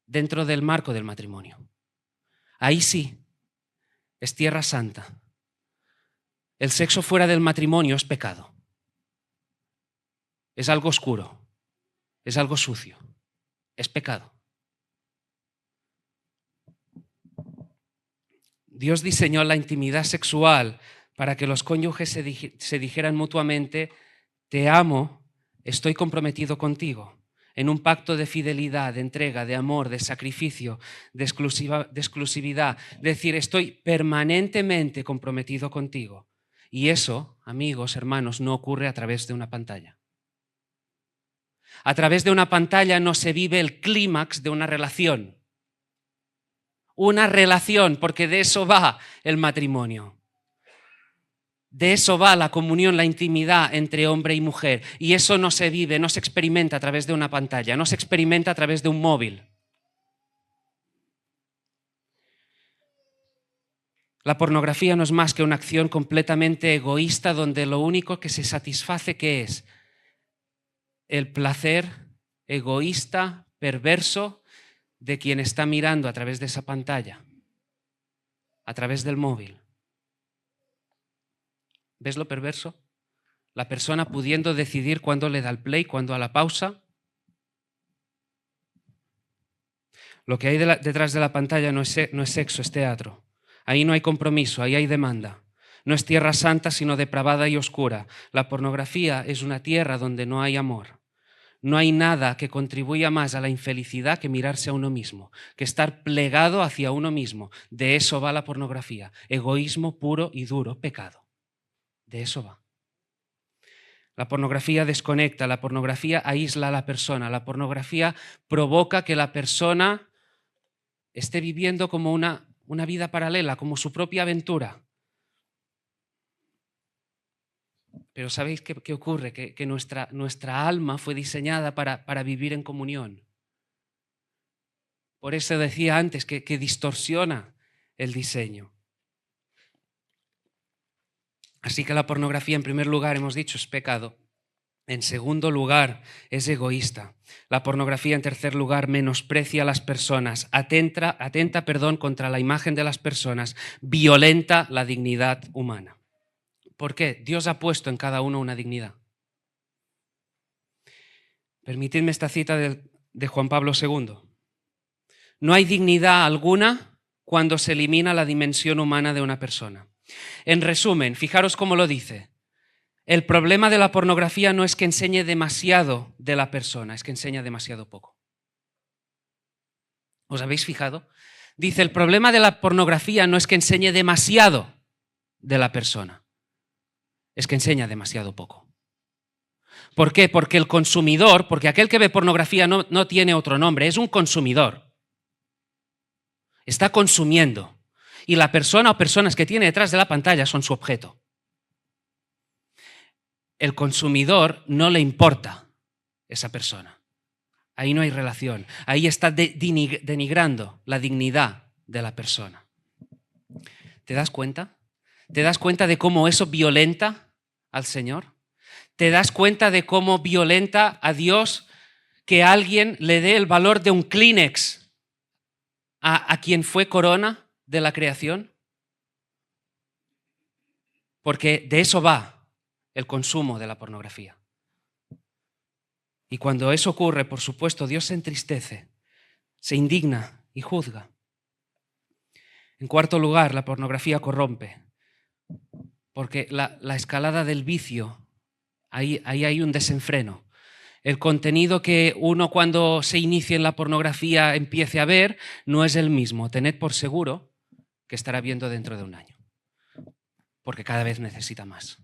dentro del marco del matrimonio. Ahí sí, es tierra santa. El sexo fuera del matrimonio es pecado. Es algo oscuro. Es algo sucio. Es pecado. Dios diseñó la intimidad sexual para que los cónyuges se dijeran mutuamente: te amo, estoy comprometido contigo, en un pacto de fidelidad, de entrega, de amor, de sacrificio, de exclusividad. Decir, estoy permanentemente comprometido contigo. Y eso, amigos, hermanos, no ocurre a través de una pantalla. A través de una pantalla no se vive el clímax de una relación. Una relación, porque de eso va el matrimonio. De eso va la comunión, la intimidad entre hombre y mujer. Y eso no se vive, no se experimenta a través de una pantalla, no se experimenta a través de un móvil. La pornografía no es más que una acción completamente egoísta donde lo único que se satisface, ¿qué es? El placer egoísta, perverso de quien está mirando a través de esa pantalla, a través del móvil. ¿Ves lo perverso? La persona pudiendo decidir cuándo le da el play, cuándo a la pausa. Lo que hay detrás de la pantalla no es sexo, es teatro. Ahí no hay compromiso, ahí hay demanda. No es tierra santa, sino depravada y oscura. La pornografía es una tierra donde no hay amor. No hay nada que contribuya más a la infelicidad que mirarse a uno mismo, que estar plegado hacia uno mismo. De eso va la pornografía. Egoísmo puro y duro, pecado. De eso va. La pornografía desconecta, la pornografía aísla a la persona, la pornografía provoca que la persona esté viviendo como una vida paralela, como su propia aventura. Pero ¿sabéis qué ocurre? Que nuestra alma fue diseñada para vivir en comunión. Por eso decía antes que distorsiona el diseño. Así que la pornografía, en primer lugar, hemos dicho, es pecado. En segundo lugar, es egoísta. La pornografía, en tercer lugar, menosprecia a las personas, atenta, contra la imagen de las personas, violenta la dignidad humana. ¿Por qué? Dios ha puesto en cada uno una dignidad. Permitidme esta cita de Juan Pablo II. No hay dignidad alguna cuando se elimina la dimensión humana de una persona. En resumen, fijaros cómo lo dice. El problema de la pornografía no es que enseñe demasiado de la persona, es que enseña demasiado poco. ¿Os habéis fijado? Dice, el problema de la pornografía no es que enseñe demasiado de la persona, es que enseña demasiado poco. ¿Por qué? Porque el consumidor, porque aquel que ve pornografía no tiene otro nombre, es un consumidor. Está consumiendo. Y la persona o personas que tiene detrás de la pantalla son su objeto. El consumidor no le importa esa persona. Ahí no hay relación. Ahí está denigrando la dignidad de la persona. ¿Te das cuenta? ¿Te das cuenta de cómo eso violenta al Señor? ¿Te das cuenta de cómo violenta a Dios que alguien le dé el valor de un Kleenex a quien fue corona de la creación? Porque de eso va el consumo de la pornografía. Y cuando eso ocurre, por supuesto, Dios se entristece, se indigna y juzga. En cuarto lugar, la pornografía corrompe, porque la escalada del vicio, ahí hay un desenfreno. El contenido que uno cuando se inicie en la pornografía empiece a ver no es el mismo. Tened por seguro que estará viendo dentro de un año, porque cada vez necesita más.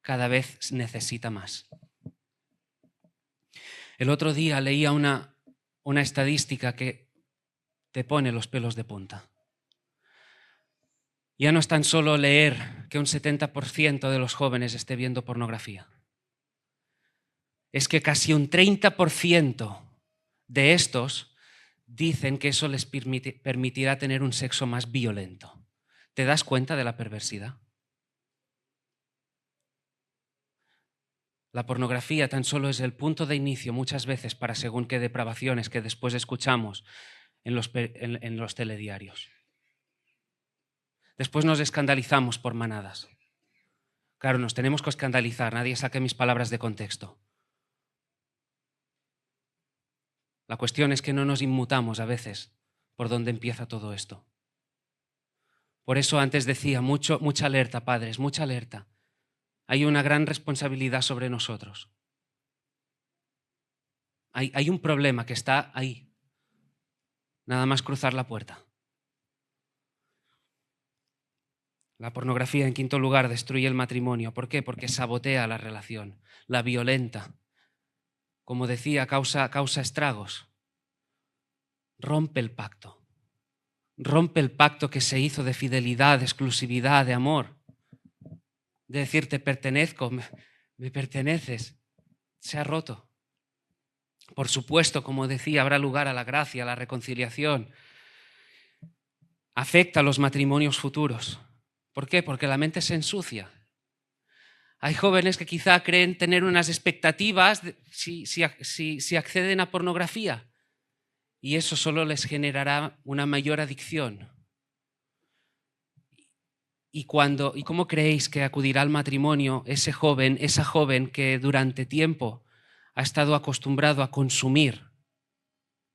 Cada vez necesita más. El otro día leía una estadística que te pone los pelos de punta. Ya no es tan solo leer que un 70% de los jóvenes esté viendo pornografía. Es que casi un 30% de estos dicen que eso les permitirá tener un sexo más violento. ¿Te das cuenta de la perversidad? La pornografía tan solo es el punto de inicio muchas veces para según qué depravaciones que después escuchamos en los telediarios. Después nos escandalizamos por manadas. Claro, nos tenemos que escandalizar, nadie saque mis palabras de contexto. La cuestión es que no nos inmutamos a veces por dónde empieza todo esto. Por eso antes decía, mucha alerta, padres, mucha alerta. Hay una gran responsabilidad sobre nosotros. Hay un problema que está ahí. Nada más cruzar la puerta. La pornografía, en quinto lugar, destruye el matrimonio. ¿Por qué? Porque sabotea la relación, la violenta. Como decía, causa estragos. Rompe el pacto. Rompe el pacto que se hizo de fidelidad, de exclusividad, de amor. De decir, te pertenezco, me perteneces. Se ha roto. Por supuesto, como decía, habrá lugar a la gracia, a la reconciliación. Afecta a los matrimonios futuros. ¿Por qué? Porque la mente se ensucia. Hay jóvenes que quizá creen tener unas expectativas si acceden a pornografía y eso solo les generará una mayor adicción. ¿Y cómo creéis que acudirá al matrimonio ese joven, esa joven que durante tiempo ha estado acostumbrado a consumir?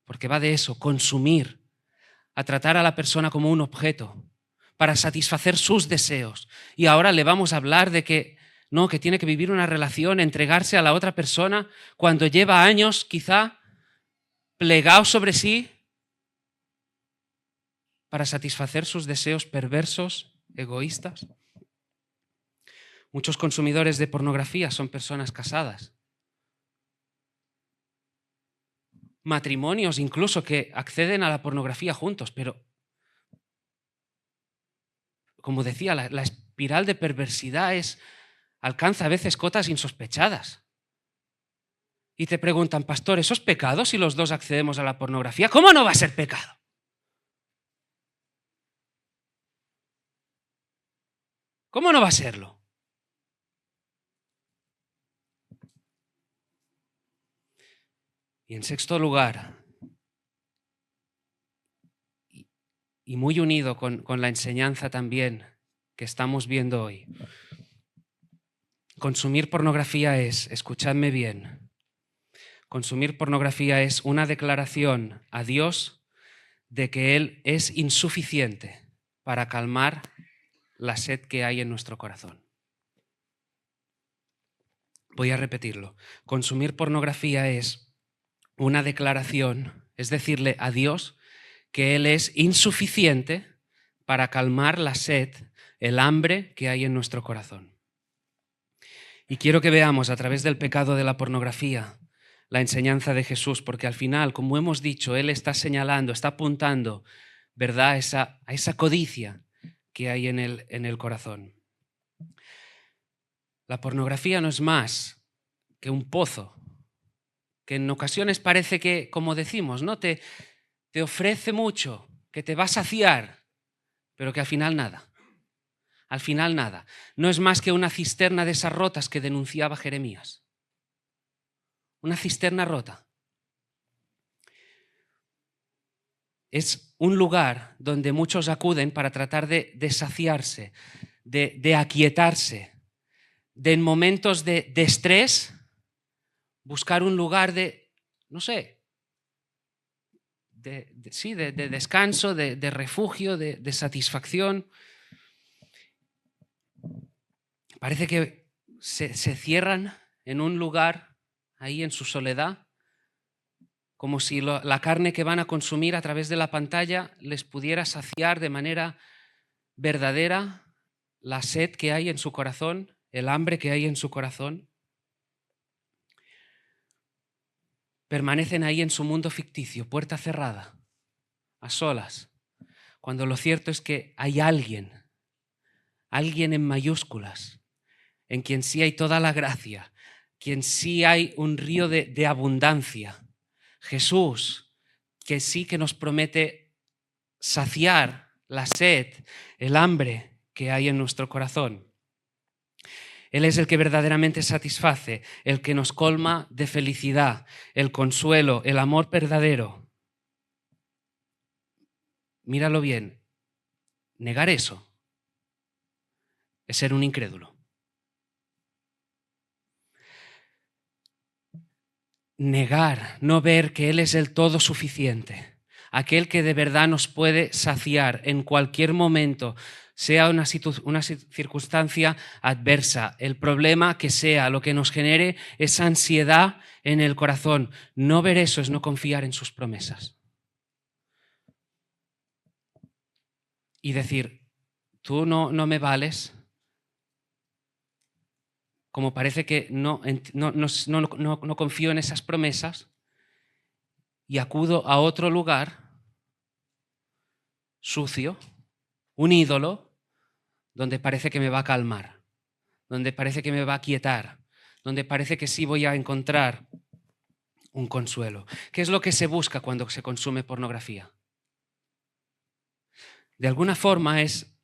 Porque va de eso, consumir, a tratar a la persona como un objeto. para satisfacer sus deseos. Y ahora le vamos a hablar de que no, que tiene que vivir una relación, entregarse a la otra persona cuando lleva años quizá plegado sobre sí para satisfacer sus deseos perversos, egoístas. Muchos consumidores de pornografía son personas casadas. Matrimonios incluso que acceden a la pornografía juntos, pero como decía, la espiral de perversidad alcanza a veces cotas insospechadas. Y te preguntan, pastor, ¿eso es pecado si los dos accedemos a la pornografía? ¿Cómo no va a ser pecado? ¿Cómo no va a serlo? Y en sexto lugar, y muy unido con la enseñanza también que estamos viendo hoy, consumir pornografía es, escuchadme bien, consumir pornografía es una declaración a Dios de que Él es insuficiente para calmar la sed que hay en nuestro corazón. Voy a repetirlo. Consumir pornografía es una declaración, es decirle a Dios que Él es insuficiente para calmar la sed, el hambre que hay en nuestro corazón. Y quiero que veamos a través del pecado de la pornografía la enseñanza de Jesús, porque al final, como hemos dicho, Él está señalando, está apuntando, ¿verdad?, a esa codicia que hay en el corazón. La pornografía no es más que un pozo, que en ocasiones parece que, como decimos, ¿no?, te ofrece mucho, que te va a saciar, pero que al final nada. Al final nada. No es más que una cisterna de esas rotas que denunciaba Jeremías. Una cisterna rota. Es un lugar donde muchos acuden para tratar de saciarse, de aquietarse, de en momentos de estrés buscar un lugar de, no sé, de descanso, de refugio, de satisfacción. Parece que se cierran en un lugar ahí en su soledad, como si la carne que van a consumir a través de la pantalla les pudiera saciar de manera verdadera la sed que hay en su corazón, el hambre que hay en su corazón. Permanecen ahí en su mundo ficticio, puerta cerrada, a solas, cuando lo cierto es que hay alguien en mayúsculas, en quien sí hay toda la gracia, quien sí hay un río de abundancia. Jesús, que sí que nos promete saciar la sed, el hambre que hay en nuestro corazón. Él es el que verdaderamente satisface, el que nos colma de felicidad, el consuelo, el amor verdadero. Míralo bien, negar eso es ser un incrédulo. Negar, no ver que Él es el todo suficiente, aquel que de verdad nos puede saciar en cualquier momento, sea una circunstancia adversa, el problema que sea, lo que nos genere esa ansiedad en el corazón. No ver eso es no confiar en sus promesas. Y decir, tú no me vales, como parece que no confío en esas promesas y acudo a otro lugar sucio, un ídolo, donde parece que me va a calmar, donde parece que me va a quietar, donde parece que sí voy a encontrar un consuelo. ¿Qué es lo que se busca cuando se consume pornografía? De alguna forma es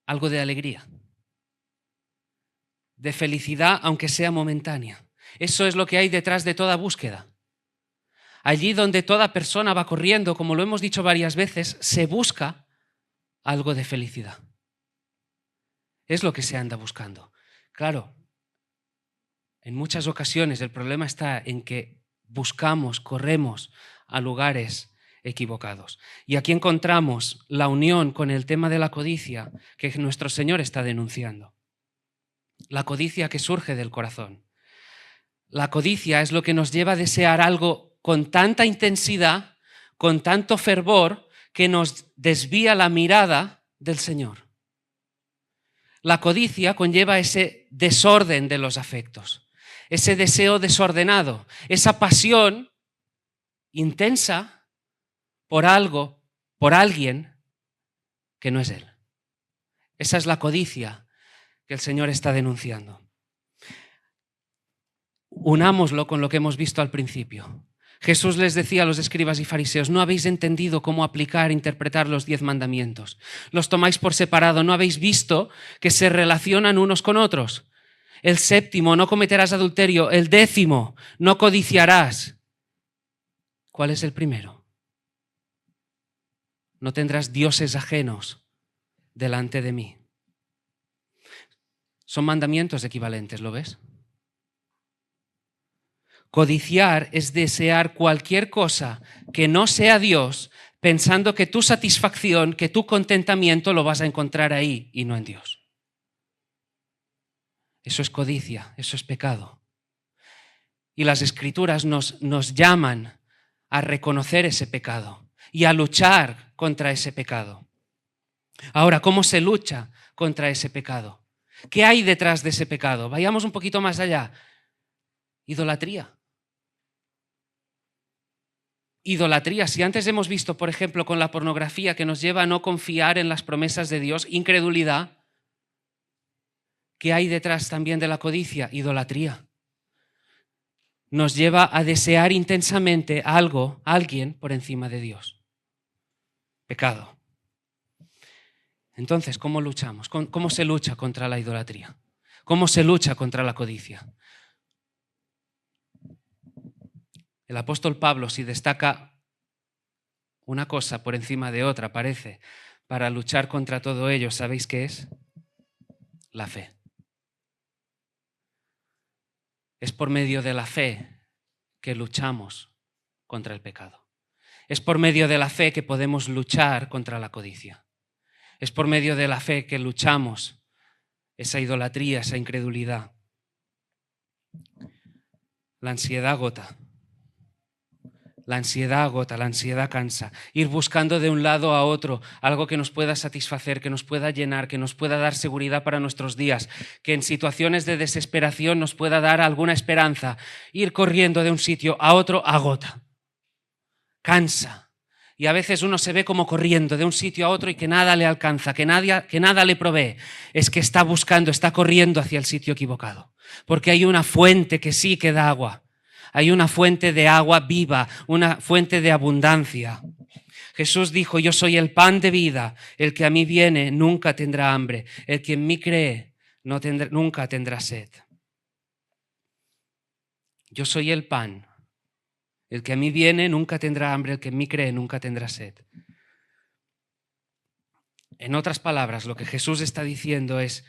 algo de alegría, de felicidad, aunque sea momentánea. Eso es lo que hay detrás de toda búsqueda. Allí donde toda persona va corriendo, como lo hemos dicho varias veces, se busca algo de felicidad. Es lo que se anda buscando. Claro, en muchas ocasiones el problema está en que buscamos, corremos a lugares equivocados. Y aquí encontramos la unión con el tema de la codicia que nuestro Señor está denunciando. La codicia que surge del corazón. La codicia es lo que nos lleva a desear algo con tanta intensidad, con tanto fervor, que nos desvía la mirada del Señor. La codicia conlleva ese desorden de los afectos, ese deseo desordenado, esa pasión intensa por algo, por alguien que no es Él. Esa es la codicia que el Señor está denunciando. Unámoslo con lo que hemos visto al principio. Jesús les decía a los escribas y fariseos: no habéis entendido cómo aplicar e interpretar los 10 mandamientos. Los tomáis por separado, no habéis visto que se relacionan unos con otros. El 7º, no cometerás adulterio. El 10º, no codiciarás. ¿Cuál es el primero? No tendrás dioses ajenos delante de mí. Son mandamientos equivalentes, ¿lo ves? Codiciar es desear cualquier cosa que no sea Dios, pensando que tu satisfacción, que tu contentamiento lo vas a encontrar ahí y no en Dios. Eso es codicia, eso es pecado. Y las Escrituras nos llaman a reconocer ese pecado y a luchar contra ese pecado. Ahora, ¿cómo se lucha contra ese pecado? ¿Qué hay detrás de ese pecado? Vayamos un poquito más allá. Idolatría. Idolatría. Si antes hemos visto, por ejemplo, con la pornografía, que nos lleva a no confiar en las promesas de Dios, incredulidad, ¿qué hay detrás también de la codicia? Idolatría. Nos lleva a desear intensamente algo, alguien por encima de Dios. Pecado. Entonces, ¿cómo luchamos? ¿Cómo se lucha contra la idolatría? ¿Cómo se lucha contra la codicia? El apóstol Pablo, si destaca una cosa por encima de otra, parece, para luchar contra todo ello, ¿sabéis qué es? La fe. Es por medio de la fe que luchamos contra el pecado. Es por medio de la fe que podemos luchar contra la codicia. Es por medio de la fe que luchamos esa idolatría, esa incredulidad. La ansiedad agota. La ansiedad agota, la ansiedad cansa. Ir buscando de un lado a otro algo que nos pueda satisfacer, que nos pueda llenar, que nos pueda dar seguridad para nuestros días, que en situaciones de desesperación nos pueda dar alguna esperanza. Ir corriendo de un sitio a otro agota, cansa. Y a veces uno se ve como corriendo de un sitio a otro y que nada le alcanza, que nada le provee. Es que está buscando, está corriendo hacia el sitio equivocado. Porque hay una fuente que sí que da agua. Hay una fuente de agua viva, una fuente de abundancia. Jesús dijo: yo soy el pan de vida, el que a mí viene nunca tendrá hambre, el que en mí cree nunca tendrá sed. Yo soy el pan, el que a mí viene nunca tendrá hambre, el que en mí cree nunca tendrá sed. En otras palabras, lo que Jesús está diciendo es: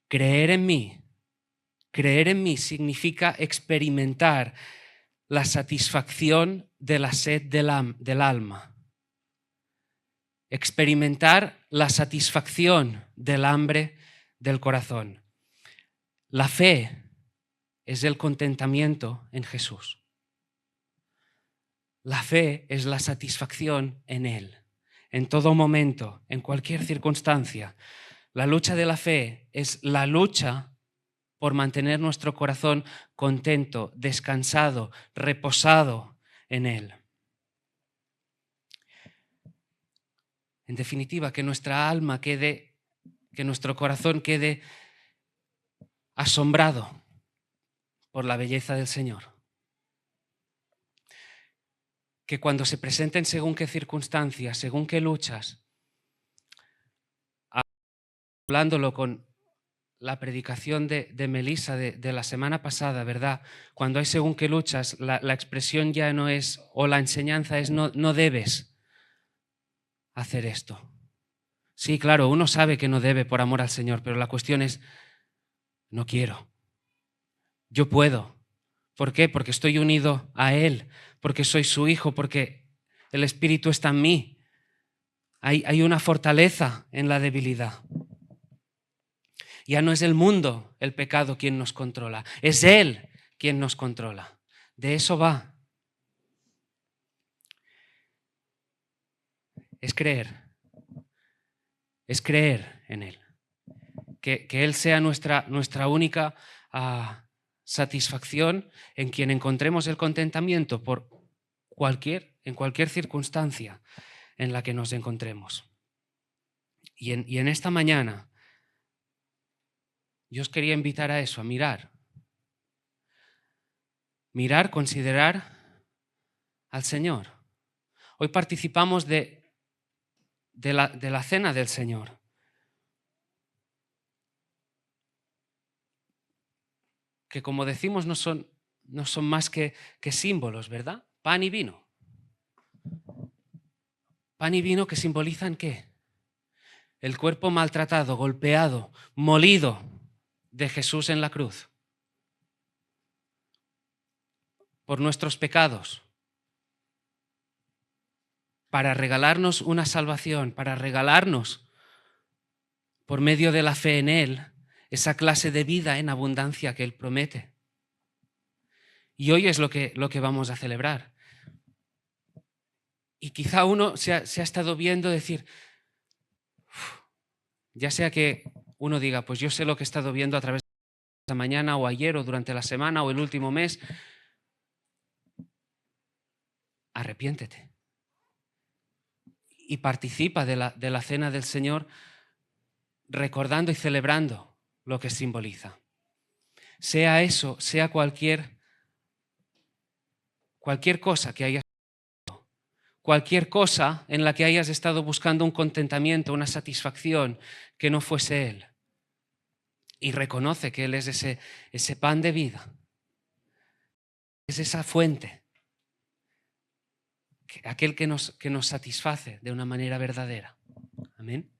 creer en mí. Creer en mí significa experimentar la satisfacción de la sed del alma. Experimentar la satisfacción del hambre del corazón. La fe es el contentamiento en Jesús. La fe es la satisfacción en Él, en todo momento, en cualquier circunstancia. La lucha de la fe es la lucha por mantener nuestro corazón contento, descansado, reposado en Él. En definitiva, que nuestra alma que nuestro corazón quede asombrado por la belleza del Señor. Que cuando se presenten según qué circunstancias, según qué luchas, hablándolo con la predicación de Melissa de la semana pasada, ¿verdad? Cuando hay según qué luchas, la expresión ya no es, o la enseñanza es, no debes hacer esto. Sí, claro, uno sabe que no debe por amor al Señor, pero la cuestión es, no quiero. Yo puedo. ¿Por qué? Porque estoy unido a Él, porque soy su hijo, porque el Espíritu está en mí. Hay una fortaleza en la debilidad. Ya no es el mundo, el pecado, quien nos controla. Es Él quien nos controla. De eso va. Es creer. Es creer en Él. Que Él sea nuestra única satisfacción, en quien encontremos el contentamiento en cualquier circunstancia en la que nos encontremos. Y en esta mañana yo os quería invitar a eso, a mirar. Mirar, considerar al Señor. Hoy participamos de la cena del Señor. Que como decimos no son más que símbolos, ¿verdad? Pan y vino. Pan y vino que simbolizan ¿qué? El cuerpo maltratado, golpeado, molido de Jesús en la cruz. Por nuestros pecados. Para regalarnos una salvación, para regalarnos, por medio de la fe en Él, esa clase de vida en abundancia que Él promete. Y hoy es lo que vamos a celebrar. Y quizá uno se ha estado viendo decir, ya sea que uno diga, pues yo sé lo que he estado viendo a través de esta mañana o ayer o durante la semana o el último mes. Arrepiéntete. Y participa de la cena del Señor recordando y celebrando lo que simboliza. Sea eso, sea cualquier cosa que hayas hecho, cualquier cosa en la que hayas estado buscando un contentamiento, una satisfacción que no fuese Él. Y reconoce que Él es ese pan de vida, es esa fuente, aquel que nos satisface de una manera verdadera. Amén.